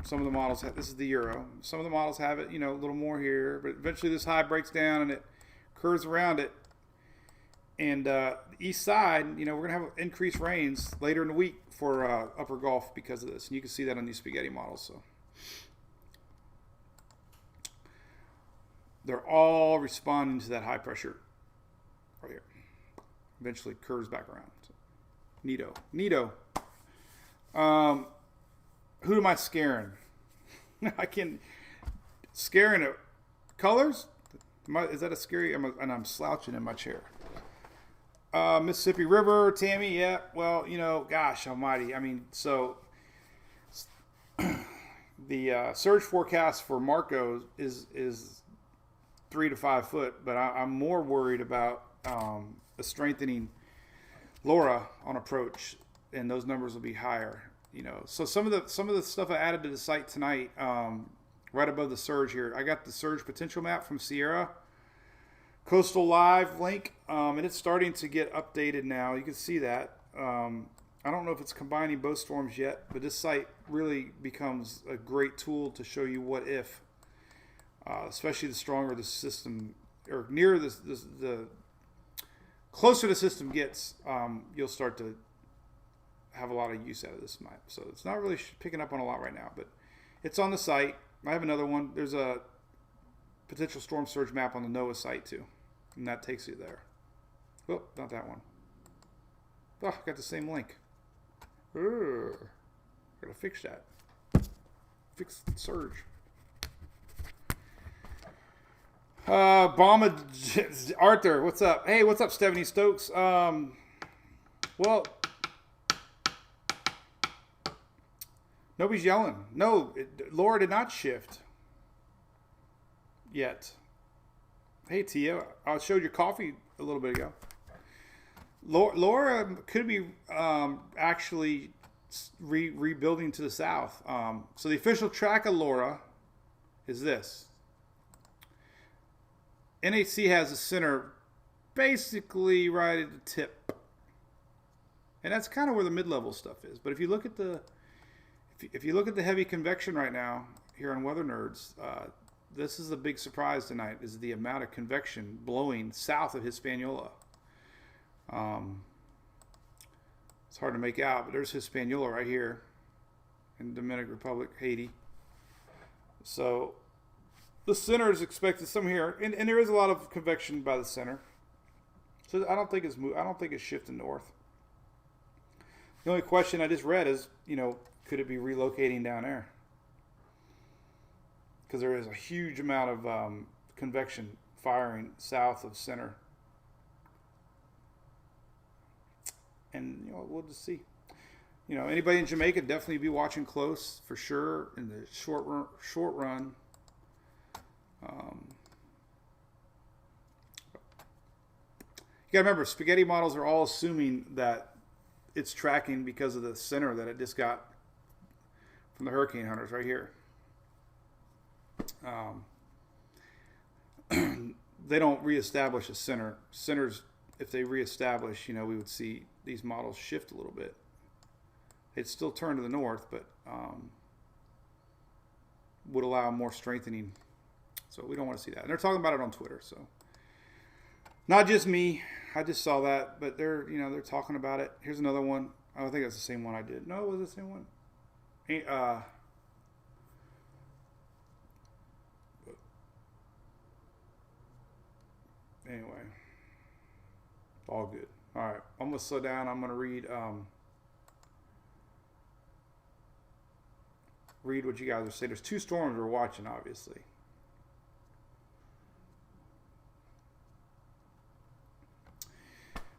Speaker 2: Some of the models have, this is the Euro. Some of the models have it, a little more here. But eventually this high breaks down and it curves around it. And the east side, we're going to have increased rains later in the week for upper Gulf because of this. And you can see that on these spaghetti models. So they're all responding to that high pressure right here. Eventually curves back around. So, neato. Who am I scaring? Scaring it. Colors? Is that a scary? And I'm slouching in my chair. Mississippi River, Tammy, yeah. Well, gosh almighty. I mean, so the surge forecast for Marco is 3 to 5 foot, but I'm more worried about a strengthening Laura on approach, and those numbers will be higher. So some of the stuff I added to the site tonight, right above the surge here, I got the surge potential map from Sierra Coastal Live link, and it's starting to get updated now. You can see that. I don't know if it's combining both storms yet, but this site really becomes a great tool to show you what if, especially the stronger the system, or nearer the closer the system gets, you'll start to have a lot of use out of this map. So it's not really picking up on a lot right now, but it's on the site. I have another one. There's a potential storm surge map on the NOAA site too, and that takes you there. Oh, not that one. Oh, I got the same link. Gotta fix that. Fix the surge. Bomba Arthur, what's up? Hey, what's up, Stephanie Stokes? Well, nobody's yelling. No, Laura did not shift yet. Hey, Tia, I showed you coffee a little bit ago. Laura could be actually rebuilding to the south. So the official track of Laura is this. NHC has a center basically right at the tip. And that's kind of where the mid-level stuff is. But if you look at the heavy convection right now here on Weather Nerds, this is the big surprise tonight, is the amount of convection blowing south of Hispaniola. It's hard to make out, but there's Hispaniola right here in Dominican Republic, Haiti. So the center is expected some here, and there is a lot of convection by the center. So I don't think it's shifting north. The only question I just read is, could it be relocating down there? Because there is a huge amount of convection firing south of center. And we'll just see. Anybody in Jamaica, definitely be watching close for sure in the short run. You gotta remember, spaghetti models are all assuming that it's tracking because of the center that it just got from the hurricane hunters right here. They don't reestablish a center. Centers, if they reestablish, we would see these models shift a little bit. They'd still turn to the north, but would allow more strengthening. So we don't want to see that. And they're talking about it on Twitter. So not just me. I just saw that, but they're talking about it. Here's another one. I think that's the same one I did. No, it was the same one. Anyway, all good. All right, I'm gonna slow down. I'm gonna read what you guys are saying. There's two storms we're watching, obviously.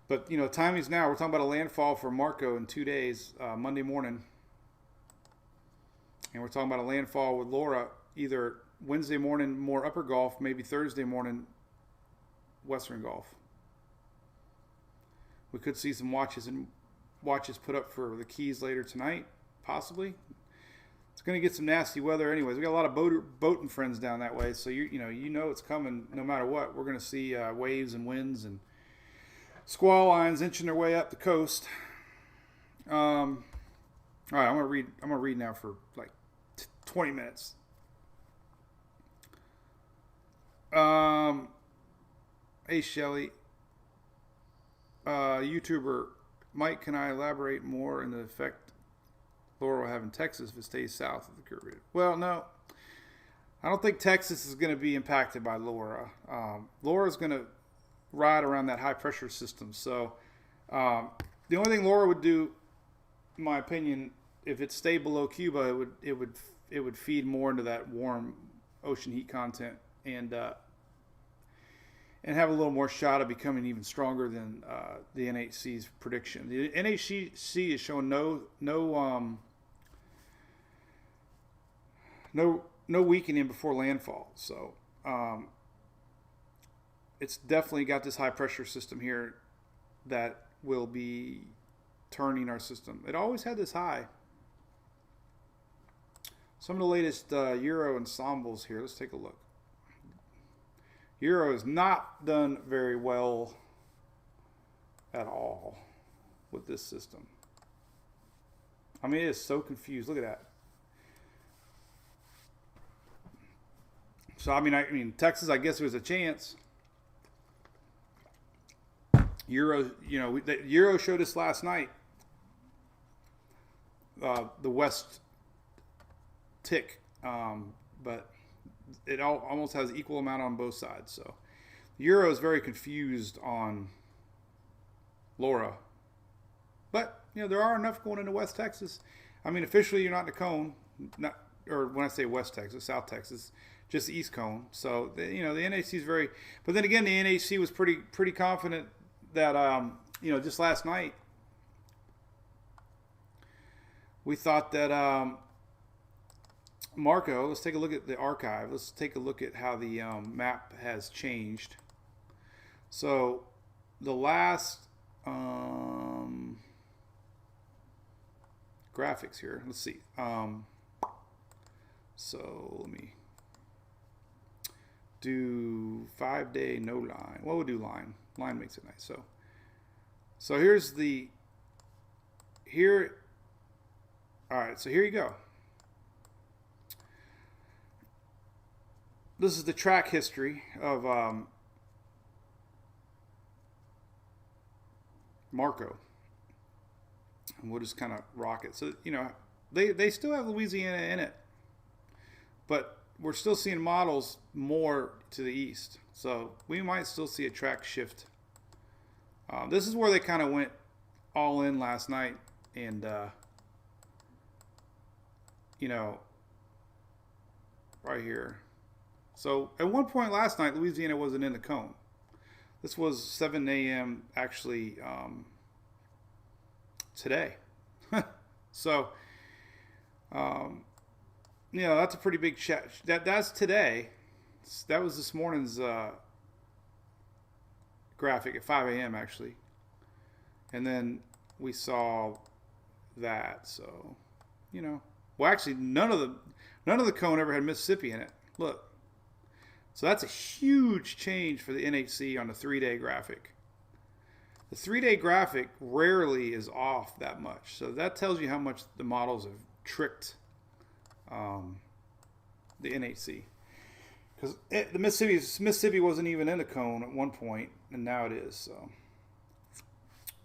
Speaker 2: But timing's now. We're talking about a landfall for Marco in 2 days, Monday morning, and we're talking about a landfall with Laura either Wednesday morning, more upper Gulf, maybe Thursday morning, Western Gulf. We could see some watches put up for the Keys later tonight, possibly. It's going to get some nasty weather anyways. We got a lot of boating friends down that way, so you know it's coming no matter what. We're going to see waves and winds and squall lines inching their way up the coast. All right, I'm gonna read now for like 20 minutes. Hey Shelly, YouTuber Mike, can I elaborate more on the effect Laura will have in Texas if it stays south of the Caribbean? Well, no, I don't think Texas is going to be impacted by Laura. Laura's going to ride around that high pressure system. So the only thing Laura would do, in my opinion, if it stayed below Cuba, it would feed more into that warm ocean heat content and have a little more shot of becoming even stronger than the NHC's prediction. The NHC is showing no weakening before landfall. So it's definitely got this high pressure system here that will be turning our system. It always had this high. Some of the latest Euro ensembles here. Let's take a look. Euro has not done very well at all with this system. I mean, it is so confused. Look at that. So I mean, Texas, I guess there was a chance. Euro, the Euro showed us last night. The West tick, but it almost has equal amount on both sides. So the Euro is very confused on Laura, but there are enough going into West Texas. I mean, officially you're not in the cone, or when I say West Texas, South Texas, just the East Cone. So the NHC is very, but then again, the NHC was pretty confident that just last night we thought that Marco, let's take a look at the archive. Let's take a look at how the map has changed. So the last graphics here. Let's see. So let me do 5-day no line. Well, we'll do line. Line makes it nice. So here's the here. All right. So here you go. This is the track history of Marco. And we'll just kind of rock it. So, they still have Louisiana in it. But we're still seeing models more to the east. So we might still see a track shift. This is where they kind of went all in last night. And, right here. So at one point last night, Louisiana wasn't in the cone. This was 7 a.m. actually today. So, that's a pretty big chat. That's today. That was this morning's graphic at 5 a.m. actually. And then we saw that. So, well, actually, none of the cone ever had Mississippi in it. Look. So that's a huge change for the NHC on the 3-day graphic. The 3-day graphic rarely is off that much. So that tells you how much the models have tricked the NHC. Because the Mississippi wasn't even in a cone at one point, and now it is. So,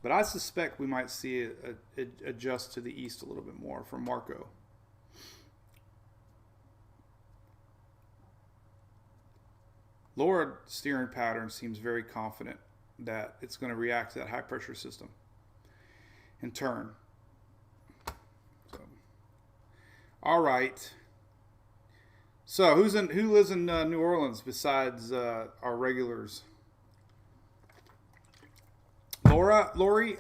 Speaker 2: but I suspect we might see it adjust to the east a little bit more from Marco. Laura steering pattern seems very confident that it's going to react to that high pressure system and turn. So, all right. So who lives in New Orleans besides our regulars? Lori,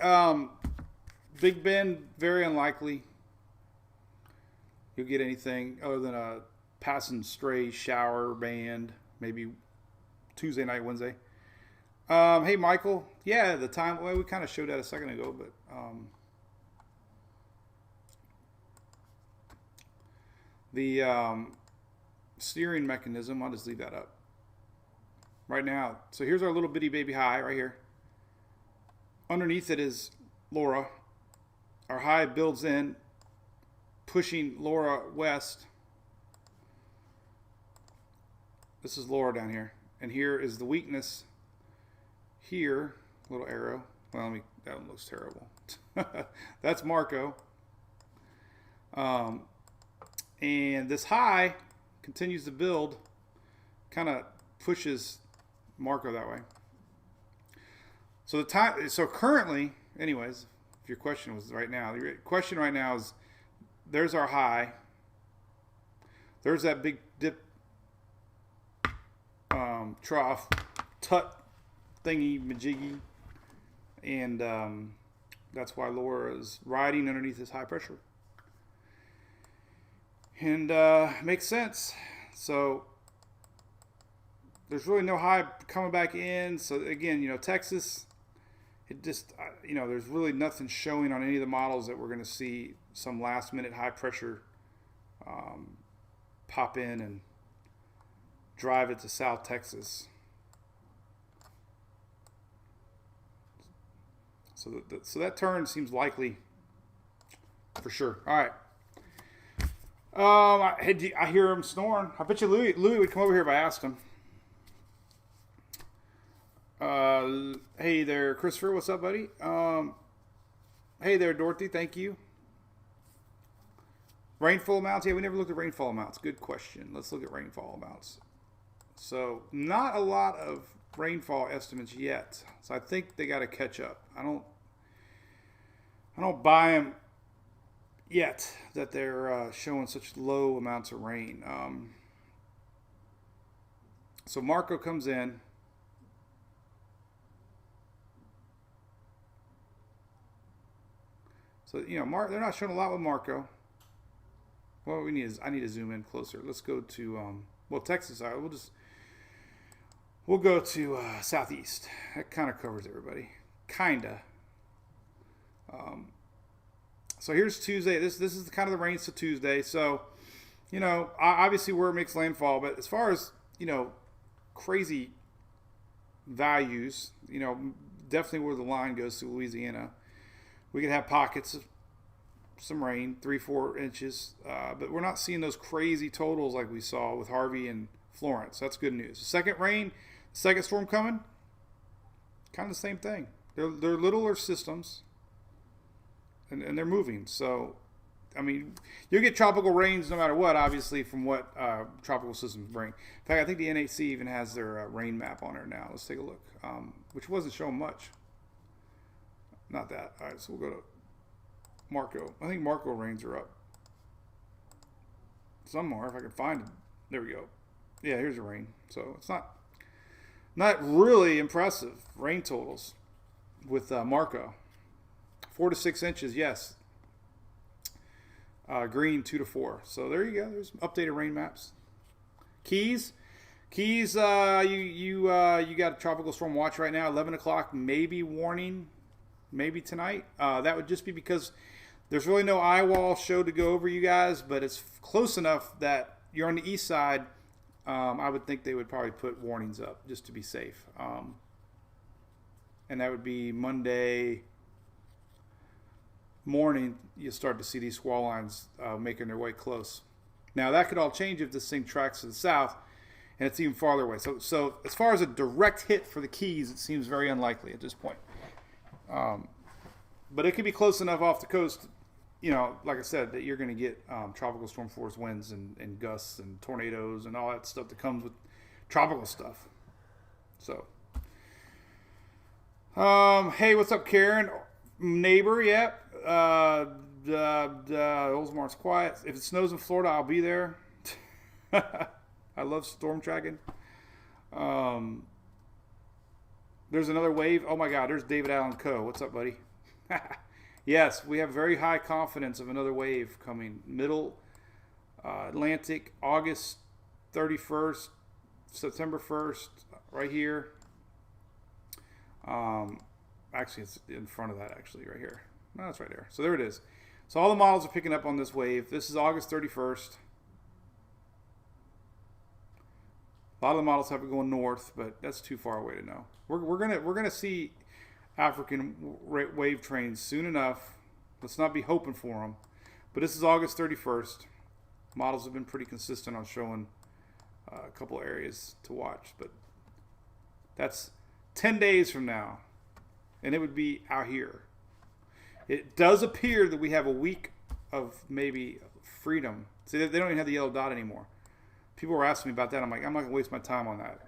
Speaker 2: Big Ben, very unlikely you'll get anything other than a passing stray shower band, maybe Tuesday night, Wednesday. Hey, Michael. Yeah, the time. Well, we kind of showed that a second ago, but the steering mechanism, I'll just leave that up right now. So here's our little bitty baby high right here. Underneath it is Laura. Our high builds in, pushing Laura west. This is Laura down here. And here is the weakness. Here, little arrow. Well, that one looks terrible. That's Marco. And this high continues to build, kind of pushes Marco that way. So currently, anyways, if your question was right now, your question right now is, there's our high. There's that big dip. Trough, tut thingy majiggy, and that's why Laura is riding underneath this high pressure, and makes sense. So there's really no high coming back in. So again, Texas, it just there's really nothing showing on any of the models that we're going to see some last minute high pressure pop in and drive it to South Texas. So that turn seems likely for sure. All right. I hear him snoring. I bet you Louis would come over here if I asked him. Hey there, Christopher. What's up, buddy? Hey there, Dorothy. Thank you. Rainfall amounts. Yeah, we never looked at rainfall amounts. Good question. Let's look at rainfall amounts. So not a lot of rainfall estimates yet. So I think they got to catch up. I don't buy them yet that they're showing such low amounts of rain. So Marco comes in. So they're not showing a lot with Marco. What we need is I need to zoom in closer. Let's go to Texas. We'll go to southeast. That kind of covers everybody. Kinda. So here's Tuesday. This is the kind of the range to Tuesday. So, obviously where it makes landfall, but as far as, crazy values, definitely where the line goes to Louisiana, we could have pockets of some rain, 3-4 inches, but we're not seeing those crazy totals like we saw with Harvey and Florence. That's good news. The second rain, second storm coming, kind of the same thing. They're littler systems, and they're moving. So, I mean, you'll get tropical rains no matter what, obviously, from what tropical systems bring. In fact, I think the NHC even has their rain map on there now. Let's take a look, which wasn't showing much. Not that. All right, so we'll go to Marco. I think Marco rains are up somewhere if I can find it. There we go. Yeah, here's the rain. So it's not really impressive rain totals with Marco. 4 to 6 inches, yes. Green 2 to 4. So there you go. There's updated rain maps. Keys, you got a tropical storm watch right now. 11 o'clock, maybe warning, maybe tonight. That would just be because there's really no eye wall show to go over, you guys, but it's close enough that you're on the east side. I would think they would probably put warnings up just to be safe. And that would be Monday morning. You'll start to see these squall lines making their way close. Now, that could all change if this thing tracks to the south and it's even farther away. So as far as a direct hit for the Keys, it seems very unlikely at this point. But it could be close enough off the coast, like I said, that you're going to get tropical storm force winds and gusts and tornadoes and all that stuff that comes with tropical stuff. So, hey, what's up, Karen? Neighbor, yeah. Oldsmar's quiet. If it snows in Florida, I'll be there. I love storm tracking. There's another wave. Oh my God, there's David Allen Coe. What's up, buddy? Yes, we have very high confidence of another wave coming. Middle Atlantic, August 31st, September 1st, right here. Actually, it's in front of that, actually, right here. No, that's right there. So there it is. So all the models are picking up on this wave. This is August 31st. A lot of the models have it going north, but that's too far away to know. We're gonna see African wave trains soon enough. Let's not be hoping for them. But this is August 31st. Models have been pretty consistent on showing a couple areas to watch, but that's 10 days from now, and it would be out here. It does appear that we have a week of maybe freedom. See, they don't even have the yellow dot anymore. People were asking me about that. I'm like, I'm not going to waste my time on that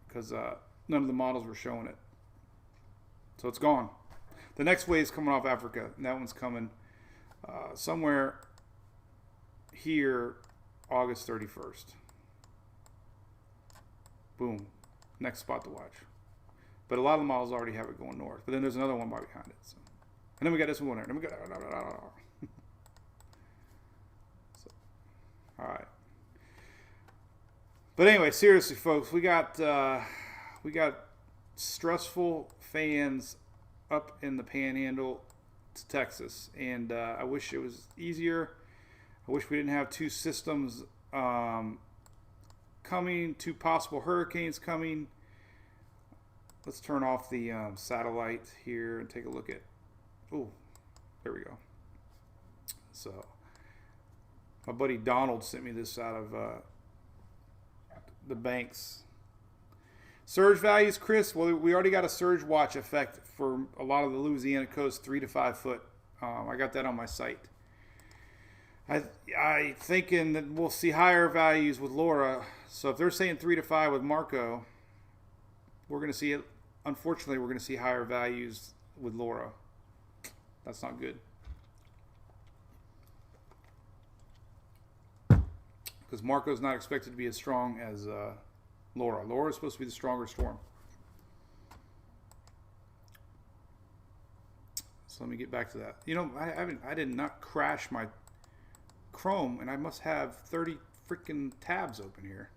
Speaker 2: because none of the models were showing it. So it's gone. The next wave is coming off Africa, and that one's coming somewhere here, August 31st. Boom. Next spot to watch. But a lot of the models already have it going north. But then there's another one right behind it. So. And then we got this one there. Then we got so, all right. But anyway, seriously, folks, we got stressful fans up in the Panhandle to Texas, and I wish it was easier. I wish we didn't have two systems coming, two possible hurricanes coming. Let's turn off the satellite here and take a look at. Oh, there we go. So, my buddy Donald sent me this out of the banks. Surge values, Chris. Well, we already got a surge watch effect for a lot of the Louisiana coast, 3 to 5 foot. I got that on my site. I thinking that we'll see higher values with Laura. So if they're saying 3 to 5 with Marco, we're going to see it. Unfortunately, we're going to see higher values with Laura. That's not good. Because Marco's not expected to be as strong as Laura. Laura is supposed to be the stronger storm. So let me get back to that. You know, I did not crash my Chrome, and I must have 30 freaking tabs open here.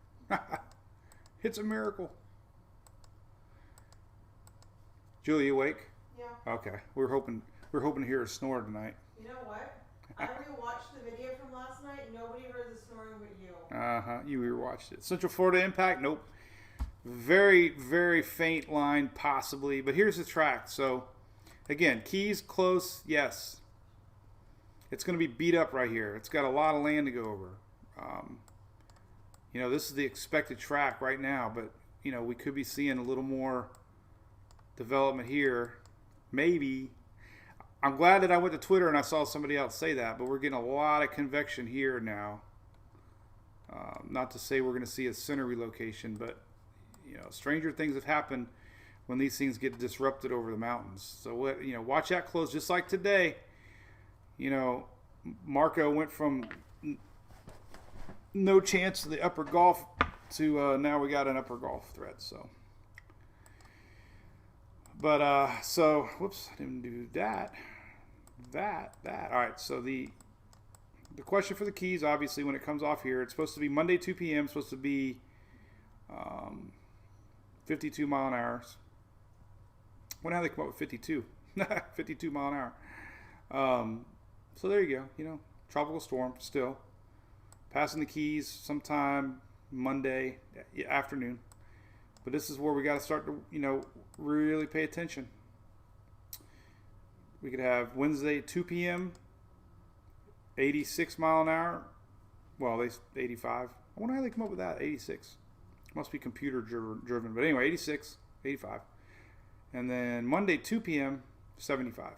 Speaker 2: It's a miracle. Julie, you awake?
Speaker 4: Yeah.
Speaker 2: Okay. We're hoping We're hoping to hear a snore tonight.
Speaker 4: You know what? I rewatched the video from last night. Nobody heard the snoring but you.
Speaker 2: You rewatched it. Central Florida impact? Nope. Very, very faint line, possibly. But here's the track. So, again, Keys close, yes. It's going to be beat up right here. It's got a lot of land to go over. You know, this is the expected track right now, but, you know, we could be seeing a little more development here. Maybe. I'm glad that I went to Twitter and I saw somebody else say that, but we're getting a lot of convection here now. Not to say we're going to see a center relocation, but, you know, stranger things have happened when these things get disrupted over the mountains. So, you know, watch that close. Just like today, you know, Marco went from no chance of the upper Gulf to now we got an upper Gulf threat. So, but so whoops, I didn't do that. All right. So the question for the Keys, obviously, when it comes off here, it's supposed to be Monday 2 p.m. Supposed to be 52 mile an hour. Wonder how they come up with 52. 52 mile an hour. So there you go. You know, tropical storm still passing the Keys sometime Monday afternoon. But this is where we got to start to, you know, really pay attention. We could have Wednesday 2 p.m. 86 mile an hour. Well, they 85. I wonder how they come up with that. 86. Must be computer driven. But anyway, 86, 85. And then Monday 2 p.m. 75.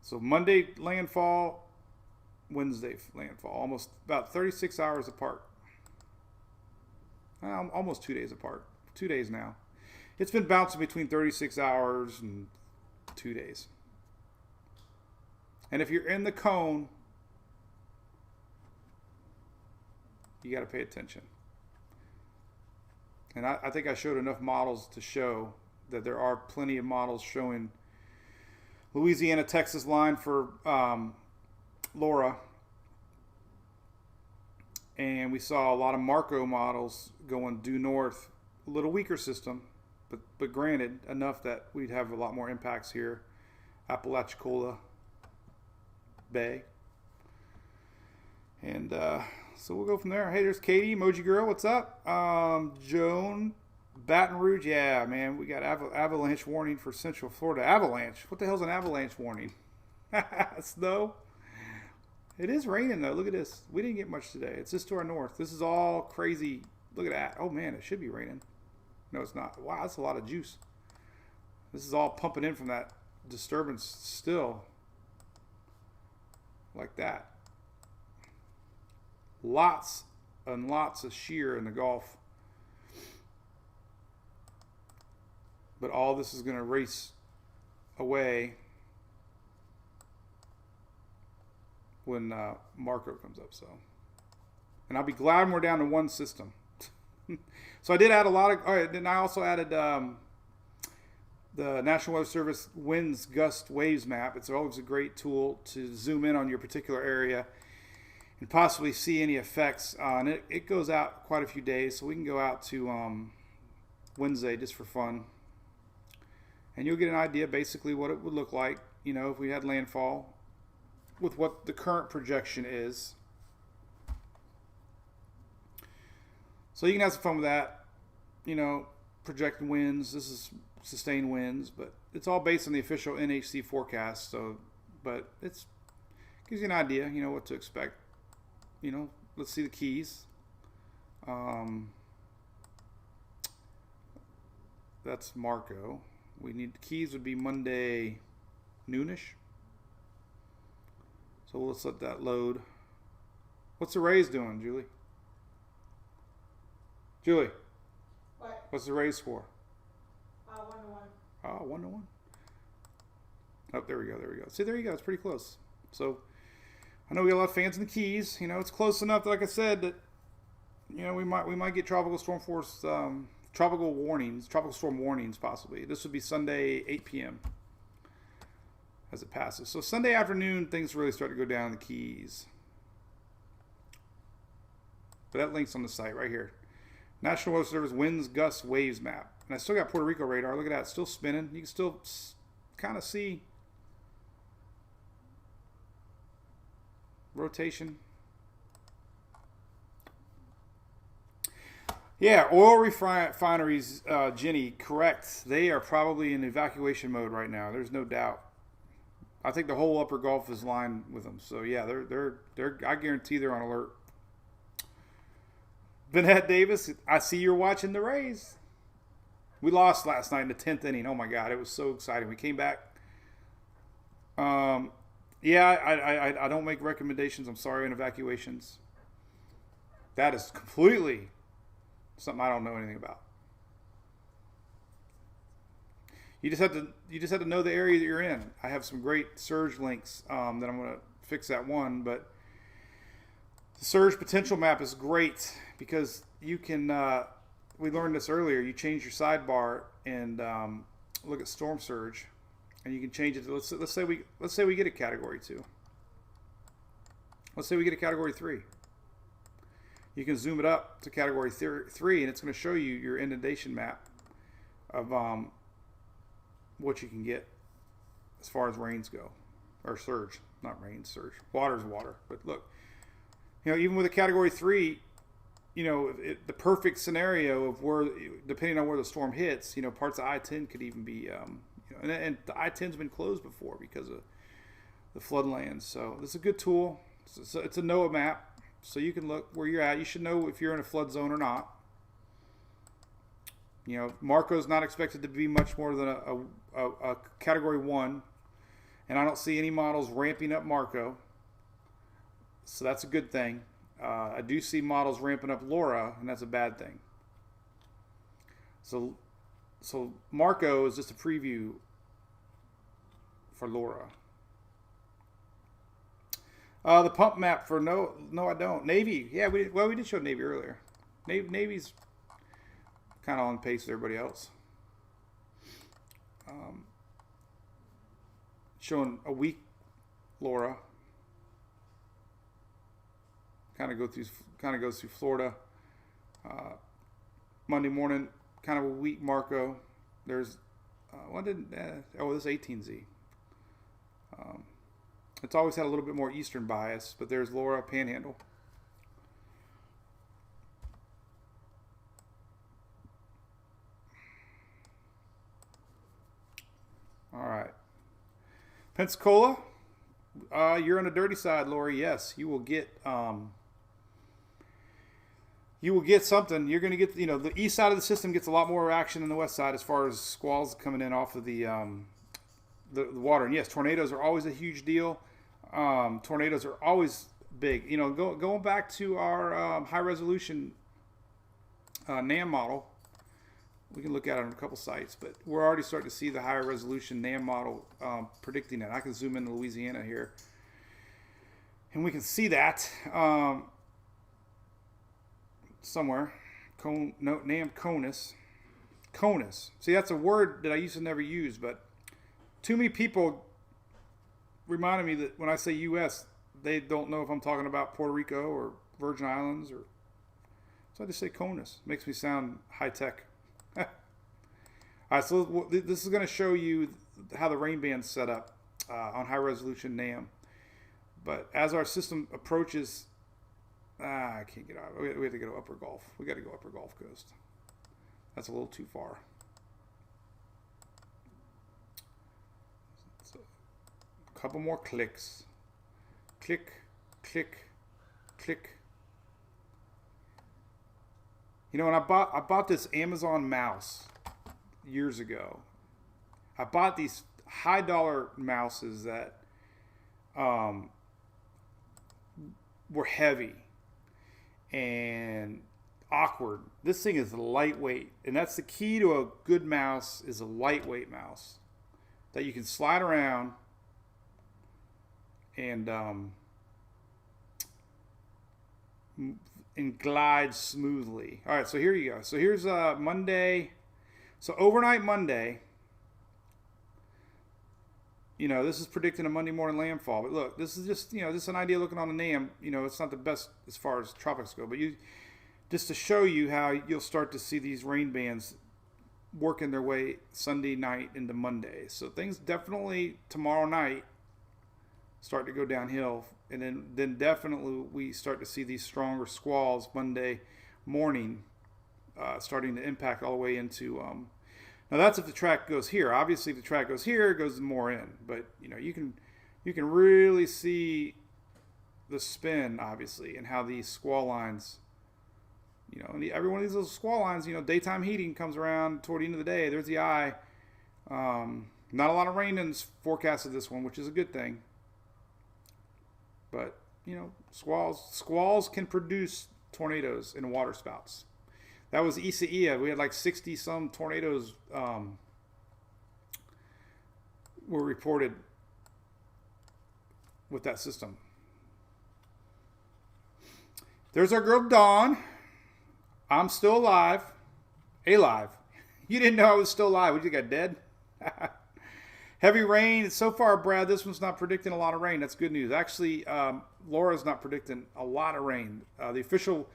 Speaker 2: So Monday landfall, Wednesday landfall, almost about 36 hours apart. Almost 2 days apart. 2 days now. It's been bouncing between 36 hours and 2 days. And if you're in the cone, you got to pay attention. And I think I showed enough models to show that there are plenty of models showing Louisiana, Texas line for Laura. And we saw a lot of Marco models going due north, a little weaker system, but granted, enough that we'd have a lot more impacts here. Apalachicola Bay. And so we'll go from there. Hey, there's Katie, Emoji Girl, what's up? Joan, Baton Rouge, yeah, man, we got avalanche warning for Central Florida. Avalanche? What the hell's an avalanche warning? Snow? It is raining, though. Look at this. We didn't get much today. It's just to our north. This is all crazy. Look at that. Oh, man, it should be raining. No, it's not. Wow, that's a lot of juice. This is all pumping in from that disturbance still. Like that. Lots and lots of shear in the Gulf. But all this is going to race away when Marco comes up. So, and I'll be glad when we're down to one system. So I did add a lot of. All right, then I also added the National Weather Service winds, gust, waves map. It's always a great tool to zoom in on your particular area and possibly see any effects. And it goes out quite a few days, so we can go out to Wednesday just for fun. And you'll get an idea basically what it would look like, you know, if we had landfall with what the current projection is. So you can have some fun with that, you know, projected winds. This is sustained winds, but it's all based on the official NHC forecast. So, but it's gives you an idea, you know, what to expect. You know, let's see the Keys. That's Marco. We need Keys would be Monday noonish. So let's let that load. What's the Rays doing, Julie? Julie,
Speaker 4: What?
Speaker 2: what's the Rays score?
Speaker 4: 1-1.
Speaker 2: Oh, 1-1. Oh, there we go. See, there you go. It's pretty close. So I know we got a lot of fans in the Keys. You know, it's close enough, like I said, that you know we might get tropical storm force, tropical storm warnings possibly. This would be Sunday 8 p.m. as it passes. So Sunday afternoon, things really start to go down in the Keys. But that link's on the site right here. National Weather Service winds, gusts, waves map. And I still got Puerto Rico radar. Look at that. It's still spinning. You can still kind of see rotation. Yeah, oil refineries, Jenny, correct. They are probably in evacuation mode right now. There's no doubt. I think the whole upper Gulf is lined with them. So yeah, they're I guarantee they're on alert. Vanette Davis, I see you're watching the Rays. We lost last night in the 10th inning. Oh my God, it was so exciting. We came back. Yeah, I don't make recommendations. I'm sorry, in evacuations. That is completely something I don't know anything about. You just have to know the area that you're in. I have some great surge links that I'm going to fix that one, but the surge potential map is great because you can. We learned this earlier. You change your sidebar and look at storm surge, and you can change it to let's say we get a category 2. Let's say we get a category 3. You can zoom it up to category 3, and it's going to show you your inundation map of what you can get as far as rains go, or surge, not rain, surge. Water is water, but look, even with a category 3, the perfect scenario of where, depending on where the storm hits, parts of I-10 could even be, and the I-10's been closed before because of the floodlands. So this is a good tool. It's a NOAA map. So you can look where you're at. You should know if you're in a flood zone or not. Marco's not expected to be much more than a category 1. And I don't see any models ramping up Marco. So that's a good thing. I do see models ramping up Laura, and that's a bad thing. So Marco is just a preview for Laura. The pump map for no, I don't. Navy, yeah, we did show Navy earlier. Navy's kind of on pace with everybody else. Showing a weak Laura. Kind of goes through Florida. Monday morning, kind of a weak Marco. There's this 18Z. It's always had a little bit more eastern bias, but there's Laura Panhandle. All right. Pensacola, you're on the dirty side, Lori. Yes, you will get something. You're going to get, the east side of the system gets a lot more action than the west side as far as squalls coming in off of the water. And yes, tornadoes are always a huge deal. Tornadoes are always big. Going back to our high resolution NAM model, we can look at it on a couple sites, but we're already starting to see the higher resolution NAM model predicting it. I can zoom into Louisiana here, and we can see that somewhere. NAM CONUS. CONUS. See, that's a word that I used to never use, but too many people reminded me that when I say U.S., they don't know if I'm talking about Puerto Rico or Virgin Islands, so I just say CONUS. Makes me sound high tech. All right, so this is going to show you how the rain band's set up on high resolution NAM. But as our system approaches, I can't get out. We have to go to Upper Gulf. We got to go Upper Gulf Coast. That's a little too far. So, a couple more clicks. Click, click, click. When I bought this Amazon mouse years ago. I bought these high dollar mouses that were heavy and awkward. This thing is lightweight, and that's the key to a good mouse, is a lightweight mouse that you can slide around and glide smoothly. All right, so here you go. So here's Monday. So overnight Monday, this is predicting a Monday morning landfall. But look, this is just, this is an idea looking on the NAM. It's not the best as far as tropics go, but just to show you how you'll start to see these rain bands working their way Sunday night into Monday. So things definitely tomorrow night start to go downhill, and then definitely we start to see these stronger squalls Monday morning, starting to impact all the way into. Now that's if the track goes here. Obviously, if the track goes here, it goes more in. But you can really see the spin, obviously, and how these squall lines. And every one of these little squall lines, daytime heating comes around toward the end of the day. There's the eye. Not a lot of rain in forecasted this one, which is a good thing. But squalls can produce tornadoes in water spouts. That was Isaiah. We had like 60 some tornadoes were reported with that system. There's our girl Dawn. I'm still alive. Alive. You didn't know I was still alive. Would you got dead? Heavy rain. So far, Brad, this one's not predicting a lot of rain. That's good news. Actually, Laura's not predicting a lot of rain. The official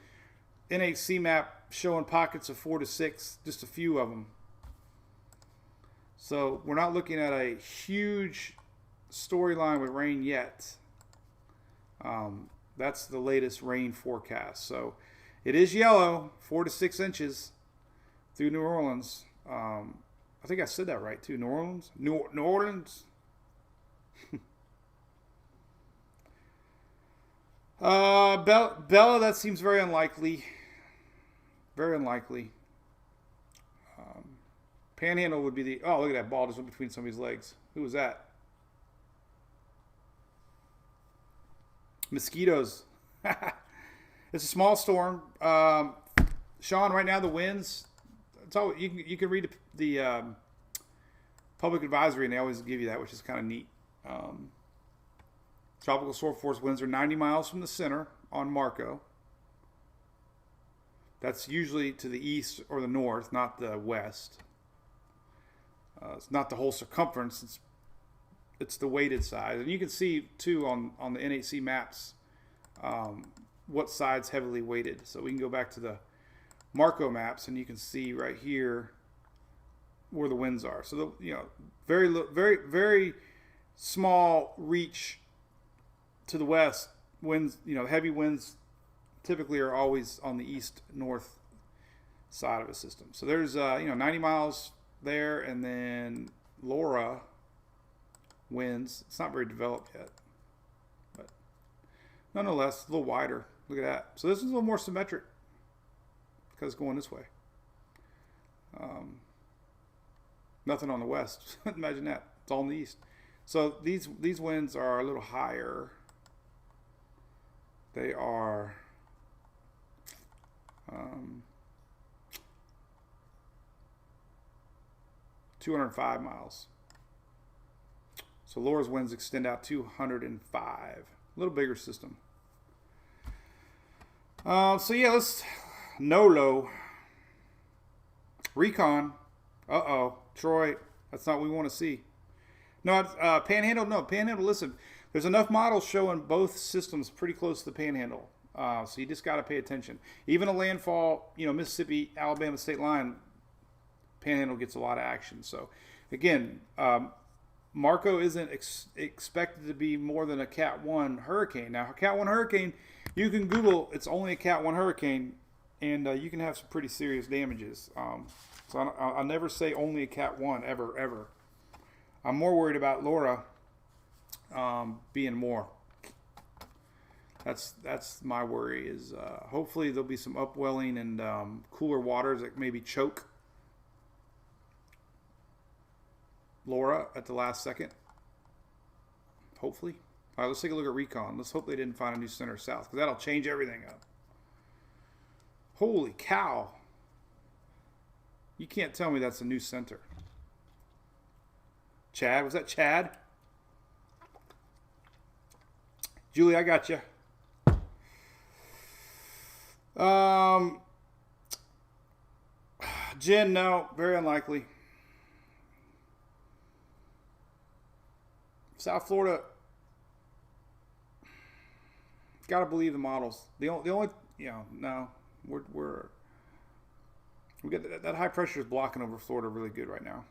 Speaker 2: NHC map showing pockets of 4 to 6, just a few of them. So we're not looking at a huge storyline with rain yet. That's the latest rain forecast. So it is yellow, 4 to 6 inches through New Orleans. I think I said that right too. New Orleans? New Orleans? Bella, that seems very unlikely. Very unlikely. Panhandle would be the... Oh, look at that ball just went between somebody's legs. Who was that? Mosquitoes. It's a small storm. Sean, right now the winds... It's all, you can read the public advisory, and they always give you that, which is kind of neat. Tropical storm force winds are 90 miles from the center on Marco. That's usually to the east or the north, not the west. It's not the whole circumference. It's the weighted side. And you can see, too, on the NHC maps what side's heavily weighted. So we can go back to the Marco maps, and you can see right here where the winds are. So very, very, very small reach to the west. Winds, heavy winds typically are always on the east-north side of a system. So there's 90 miles there, and then Laura winds. It's not very developed yet, but nonetheless, a little wider. Look at that. So this is a little more symmetric, because it's going this way. Nothing on the west. Imagine that. It's all in the east. So these winds are a little higher. They are 205 miles. So Laura's winds extend out 205. A little bigger system. So yeah, let's... NOLO. Recon. Troy. That's not what we want to see. No, Panhandle. No, Panhandle. Listen, there's enough models showing both systems pretty close to the Panhandle. So you just got to pay attention. Even a landfall, Mississippi, Alabama state line, Panhandle gets a lot of action. So again, Marco isn't expected to be more than a Cat 1 hurricane. Now, a Cat 1 hurricane, you can Google, it's only a Cat 1 hurricane, and you can have some pretty serious damages. So I'll never say only a Cat 1, ever. I'm more worried about Laura being more. That's my worry, is hopefully there'll be some upwelling and cooler waters that maybe choke Laura at the last second. Hopefully. All right, let's take a look at Recon. Let's hope they didn't find a new center south, because that'll change everything up. Holy cow. You can't tell me that's a new center. Chad, was that Chad? Julie, I got you. Jen, no, very unlikely. South Florida, gotta believe the models. The only, no, we're We got that high pressure is blocking over Florida really good right now.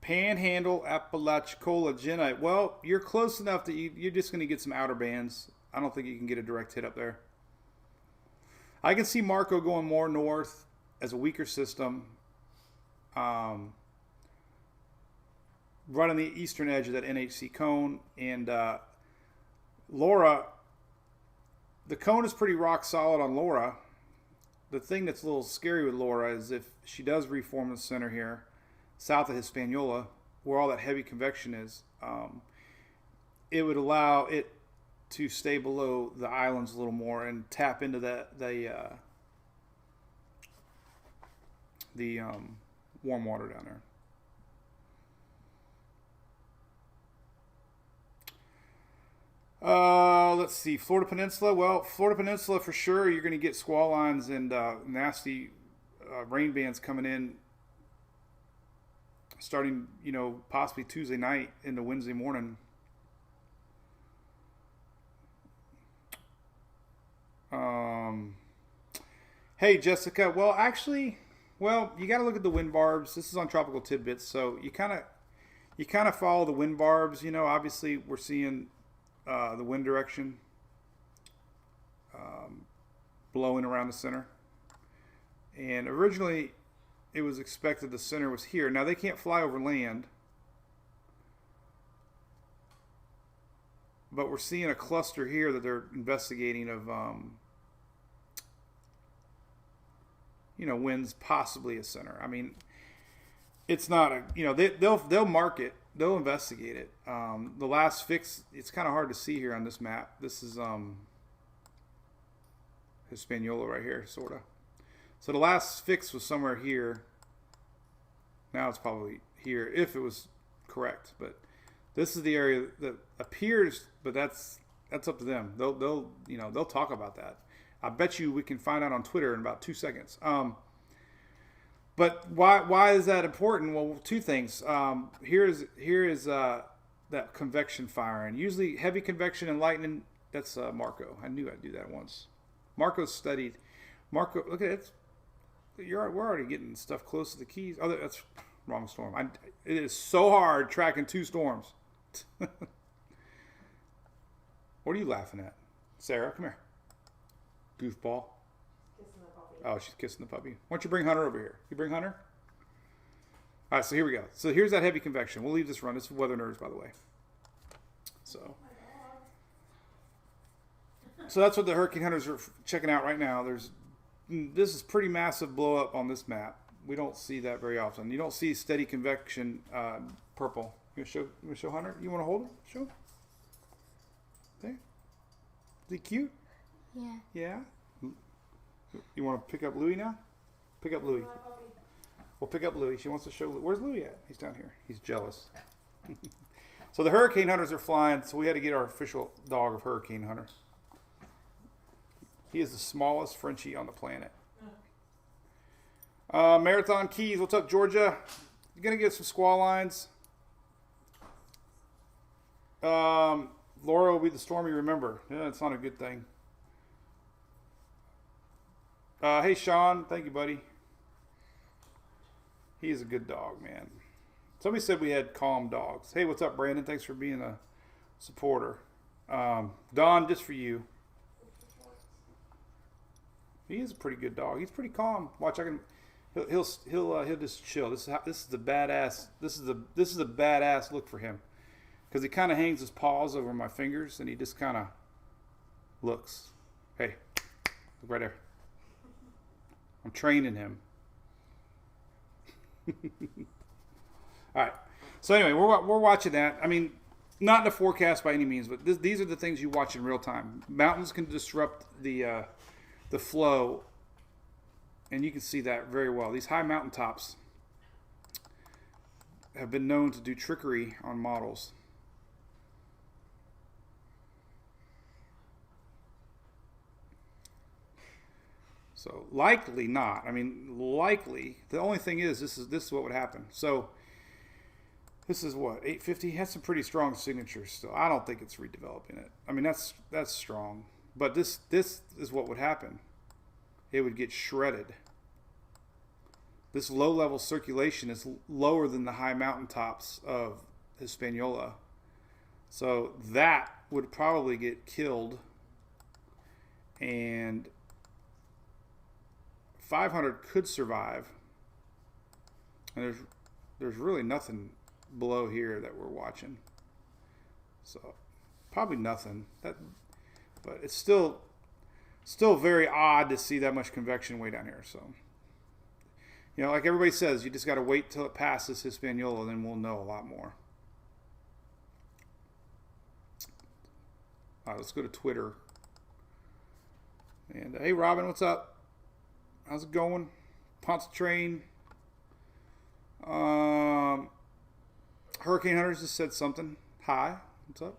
Speaker 2: Panhandle, Apalachicola, Genite. Well, you're close enough that you're just going to get some outer bands. I don't think you can get a direct hit up there. I can see Marco going more north as a weaker system. Running the eastern edge of that NHC cone. And Laura, the cone is pretty rock solid on Laura. The thing that's a little scary with Laura is if she does reform the center here, south of Hispaniola, where all that heavy convection is, it would allow it to stay below the islands a little more and tap into the warm water down there. Let's see, Florida Peninsula. Well, Florida Peninsula for sure, you're going to get squall lines and nasty rain bands coming in starting, possibly Tuesday night into Wednesday morning. Hey, Jessica. Well, actually, you got to look at the wind barbs. This is on Tropical Tidbits, so you kind of follow the wind barbs. Obviously, we're seeing the wind direction blowing around the center. And originally, it was expected the center was here. Now, they can't fly over land. But we're seeing a cluster here that they're investigating of, winds possibly a center. I mean, it's not a, they'll mark it. They'll investigate it. The last fix, it's kind of hard to see here on this map. This is Hispaniola right here, sort of. So the last fix was somewhere here. Now it's probably here, if it was correct. But this is the area that appears, but that's up to them. They'll talk about that. I bet you we can find out on Twitter in about 2 seconds. But why is that important? Well, two things. Here is that convection firing. Usually heavy convection and lightning. That's Marco. I knew I'd do that once. Marco's studied. Marco, look at it. We're already getting stuff close to the Keys. Oh, that's wrong storm. It is so hard tracking 2 storms. What are you laughing at, Sarah? Come here, goofball.
Speaker 4: Kissing the puppy.
Speaker 2: Oh, she's kissing the puppy. Why don't you bring Hunter over here? You bring Hunter? All right, so here we go. So here's that heavy convection. We'll leave this run. This is Weather Nerds, by the way. So that's what the hurricane hunters are checking out right now. This is pretty massive blow up on this map. We don't see that very often. You don't see steady convection purple. You want to show Hunter? You want to hold it? Show. There. Is he cute?
Speaker 3: Yeah.
Speaker 2: Yeah. You want to pick up Louie now? Pick up Louie. We'll pick up Louie. She wants to show. Where's Louie at? He's down here. He's jealous. So the hurricane hunters are flying. So we had to get our official dog of Hurricane Hunter. He is the smallest Frenchie on the planet. Marathon Keys. What's up, Georgia? You're going to get some squall lines. Laura will be the storm you remember. Yeah, it's not a good thing. Hey, Sean. Thank you, buddy. He's a good dog, man. Somebody said we had calm dogs. Hey, what's up, Brandon? Thanks for being a supporter. Don, just for you. He is a pretty good dog. He's pretty calm. Watch, he'll just chill. This is the badass. This is the badass look for him, because he kind of hangs his paws over my fingers and he just kind of looks. Hey, look right there. I'm training him. All right. So anyway, we're watching that. I mean, not in the forecast by any means, but these are the things you watch in real time. Mountains can disrupt the flow, and you can see that very well. These high mountaintops have been known to do trickery on models. So likely not. I mean, likely. The only thing is, this is what would happen. So this is what, 850. Has some pretty strong signatures still. I don't think it's redeveloping it. I mean, that's strong. But this is what would happen. It would get shredded. This low-level circulation is lower than the high mountaintops of Hispaniola. So that would probably get killed. And 500 could survive. And there's really nothing below here that we're watching. So probably nothing. But it's still very odd to see that much convection way down here. So, you know, like everybody says, you just got to wait till it passes Hispaniola, and then we'll know a lot more. All right, let's go to Twitter. And hey, Robin, what's up? How's it going? Ponce Train. Hurricane Hunters just said something. Hi, what's up?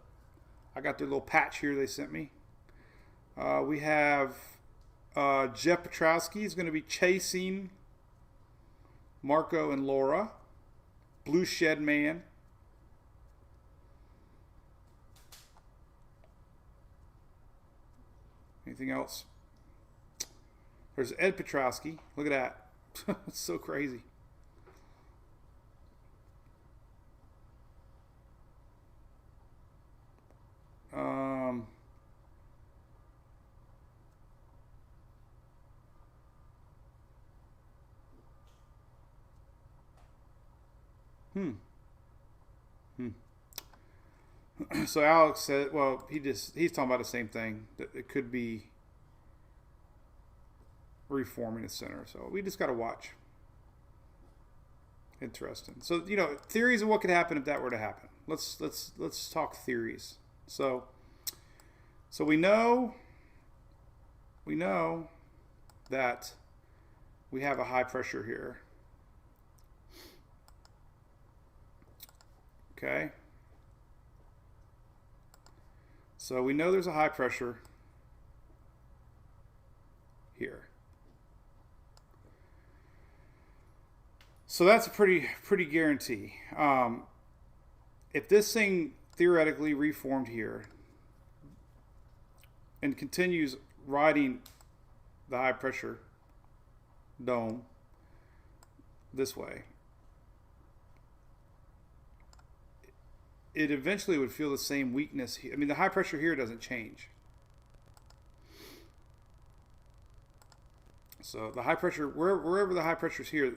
Speaker 2: I got their little patch here they sent me. We have Jeff Petrowski is going to be chasing Marco and Laura. Blue Shed Man. Anything else? There's Ed Petrowski. Look at that. It's so crazy. So Alex said, well, he's talking about the same thing, that it could be reforming the center. So we just got to watch. Interesting. So, you know, theories of what could happen if that were to happen. Let's talk theories. So we know that we have a high pressure here. Okay. So we know there's a high pressure here. So that's a pretty guarantee. If this thing theoretically reformed here and continues riding the high pressure dome this way, it eventually would feel the same weakness. I mean, the high pressure here doesn't change. So the high pressure, wherever the high pressure is here,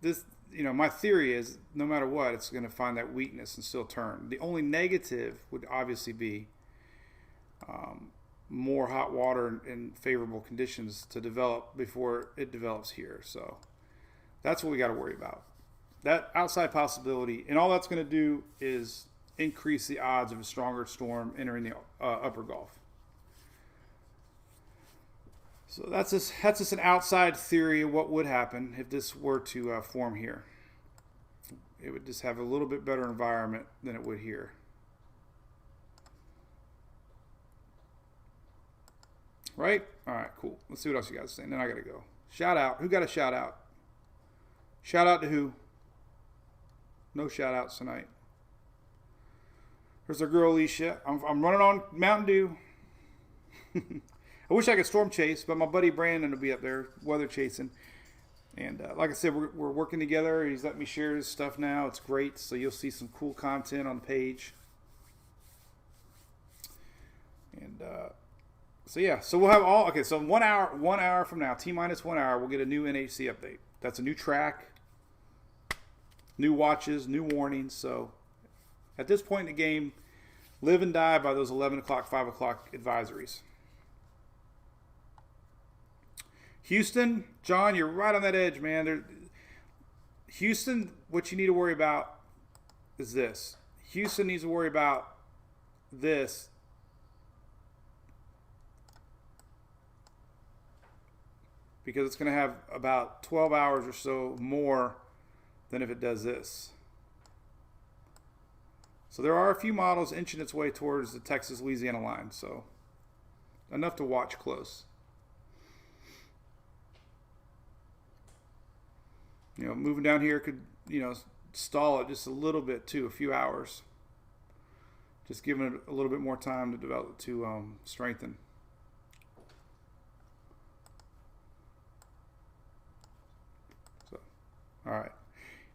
Speaker 2: this, you know, my theory is no matter what, it's going to find that weakness and still turn. The only negative would obviously be more hot water and favorable conditions to develop before it develops here. So that's what we got to worry about. That outside possibility, and all that's going to do is increase the odds of a stronger storm entering the upper Gulf. So that's just an outside theory of what would happen if this were to form here. It would just have a little bit better environment than it would here. Right? All right, cool. Let's see what else you guys are saying. Then I got to go. Shout out. Who got a shout out? Shout out to who? No shout outs tonight. There's our girl Alicia. I'm running on Mountain Dew. I wish I could storm chase, but my buddy Brandon will be up there weather chasing. And like I said, we're working together. He's letting me share his stuff now. It's great. So you'll see some cool content on the page. And so yeah, so we'll have all, okay, so 1 hour from now, T-minus 1 hour, we'll get a new NHC update. That's a new track, new watches, new warnings. So at this point in the game, live and die by those 11 o'clock, 5 o'clock advisories. Houston, John, you're right on that edge, man. Houston, what you need to worry about is this. Houston needs to worry about this. Because it's going to have about 12 hours or so more than if it does this. So there are a few models inching its way towards the Texas-Louisiana line. So enough to watch close. You know, moving down here could, you know, stall it just a little bit too, a few hours. Just giving it a little bit more time to develop, to strengthen. All right.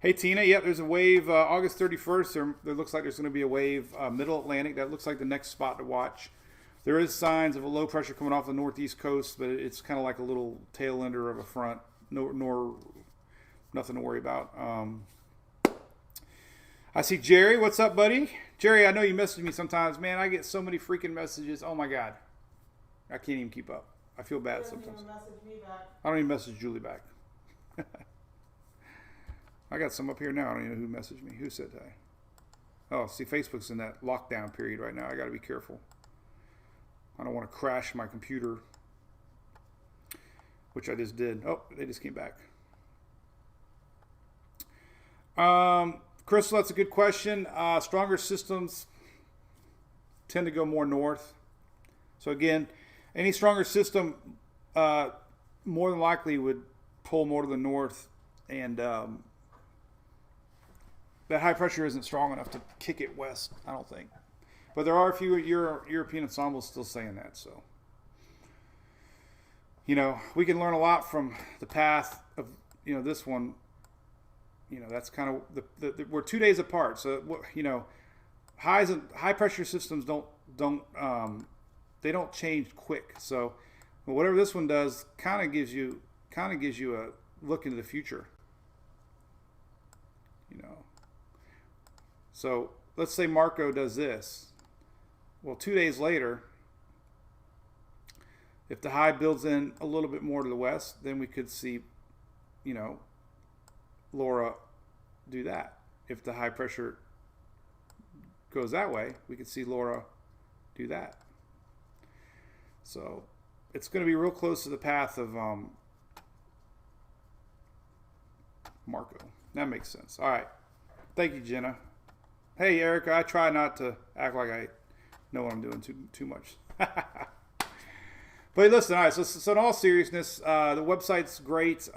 Speaker 2: Hey, Tina. Yep, there's a wave August 31st. There looks like there's going to be a wave middle Atlantic. That looks like the next spot to watch. There is signs of a low pressure coming off the northeast coast, but it's kind of like a little tail ender of a front. Nothing to worry about. I see Jerry. What's up, buddy? Jerry, I know you message me sometimes. Man, I get so many freaking messages. Oh, my God. I can't even keep up. I feel bad
Speaker 4: Doesn't
Speaker 2: sometimes.
Speaker 4: even message me back.
Speaker 2: I don't even message Julie back. I got some up here now. I don't even know who messaged me. Who said hey? Oh, see, Facebook's in that lockdown period right now. I got to be careful. I don't want to crash my computer, which I just did. Oh, they just came back. Crystal, that's a good question. Stronger systems tend to go more north. So again, any stronger system more than likely would pull more to the north, and that high pressure isn't strong enough to kick it west, I don't think. But there are a few European ensembles still saying that. So, we can learn a lot from the path of, this one. That's kind of we're 2 days apart. So, high pressure systems don't change quick. So, whatever this one does kind of gives you a look into the future. So let's say Marco does this. Well, 2 days later, if the high builds in a little bit more to the west, then we could see, Laura do that. If the high pressure goes that way, we could see Laura do that. So it's going to be real close to the path of Marco. That makes sense. All right. Thank you, Jenna. Hey, Erica, I try not to act like I know what I'm doing too much. But listen, all right, so in all seriousness, the website's great.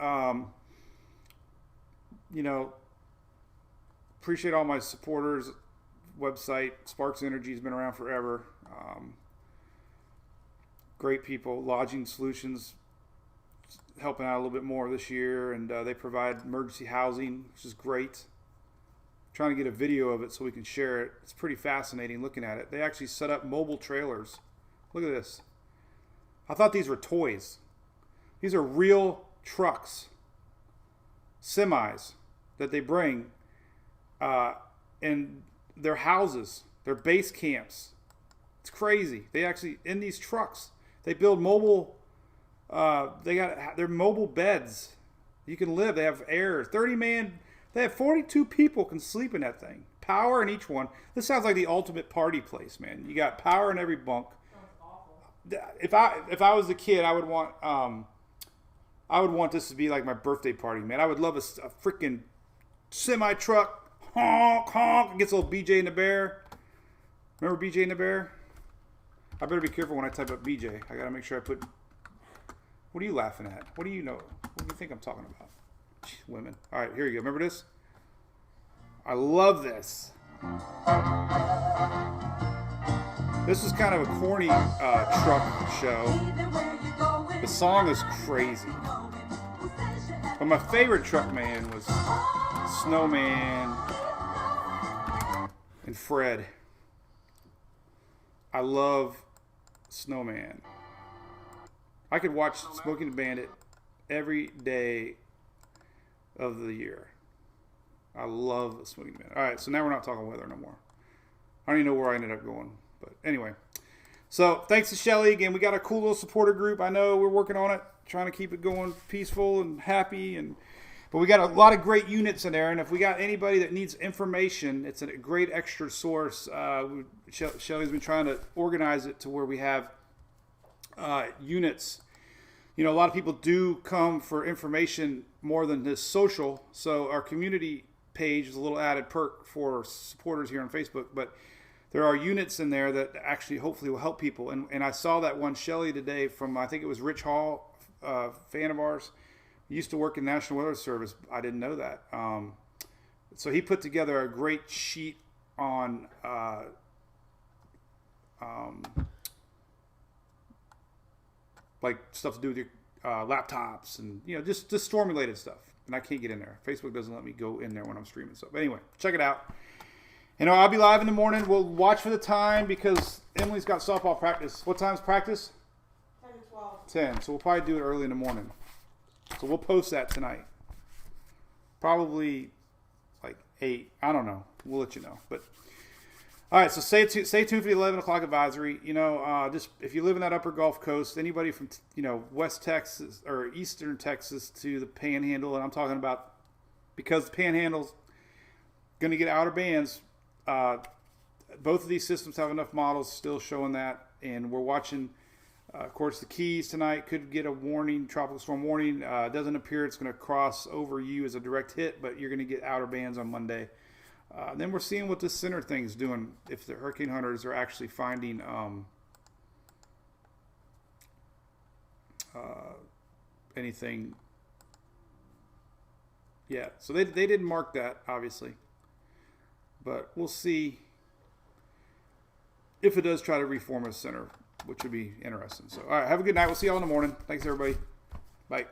Speaker 2: Appreciate all my supporters. Website, Sparks Energy has been around forever. Great people. Lodging Solutions helping out a little bit more this year, and they provide emergency housing, which is great. Trying to get a video of it so we can share it. It's pretty fascinating looking at it. They actually set up mobile trailers. Look at this. I thought these were toys. These are real trucks, semis that they bring in their houses, their base camps. It's crazy. They actually, in these trucks, they build mobile, they're mobile beds. You can live. They have air. 30-man. They have 42 people can sleep in that thing. Power in each one. This sounds like the ultimate party place, man. You got power in every bunk. If I was a kid, I would want this to be like my birthday party, man. I would love a freaking semi truck. Honk honk. Gets a little BJ and the Bear. Remember BJ and the Bear? I better be careful when I type up BJ. I gotta make sure I put. What are you laughing at? What do you know? What do you think I'm talking about? Women. All right, here you go. Remember this? I love this. This is kind of a corny truck show. The song is crazy. But my favorite truck man was Snowman and Fred. I love Snowman. I could watch Smokey the Bandit every day of the year. I love Smokey the Bandit. All right, so now we're not talking weather no more. I don't even know where I ended up going. But anyway, so thanks to Shelly. Again, we got a cool little supporter group. I know we're working on it, trying to keep it going peaceful and happy. But we got a lot of great units in there. And if we got anybody that needs information, it's a great extra source. Shelly's been trying to organize it to where we have units. A lot of people do come for information more than this social. So our community page is a little added perk for supporters here on Facebook. But there are units in there that actually hopefully will help people. And I saw that one Shelly today from, I think it was Rich Hall, fan of ours. He used to work in National Weather Service. I didn't know that. So he put together a great sheet on like stuff to do with your laptops and just storm related stuff. And I can't get in there. Facebook doesn't let me go in there when I'm streaming stuff. But anyway, check it out. I'll be live in the morning. We'll watch for the time because Emily's got softball practice. What time's practice?
Speaker 4: 10 to 12.
Speaker 2: 10. So we'll probably do it early in the morning. So we'll post that tonight. Probably like 8. I don't know. We'll let you know. But all right. So stay tuned for the 11 o'clock advisory. Just if you live in that upper Gulf Coast, anybody from West Texas or Eastern Texas to the Panhandle, and I'm talking about because the Panhandle's going to get outer bands. Both of these systems have enough models still showing that, and we're watching. Of course, the Keys tonight could get a warning, tropical storm warning. It doesn't appear it's going to cross over you as a direct hit, but you're going to get outer bands on Monday. Then we're seeing what this center thing's doing. If the hurricane hunters are actually finding anything yet. So they didn't mark that, obviously. But we'll see if it does try to reform a center, which would be interesting. So, all right, have a good night. We'll see y'all in the morning. Thanks, everybody. Bye.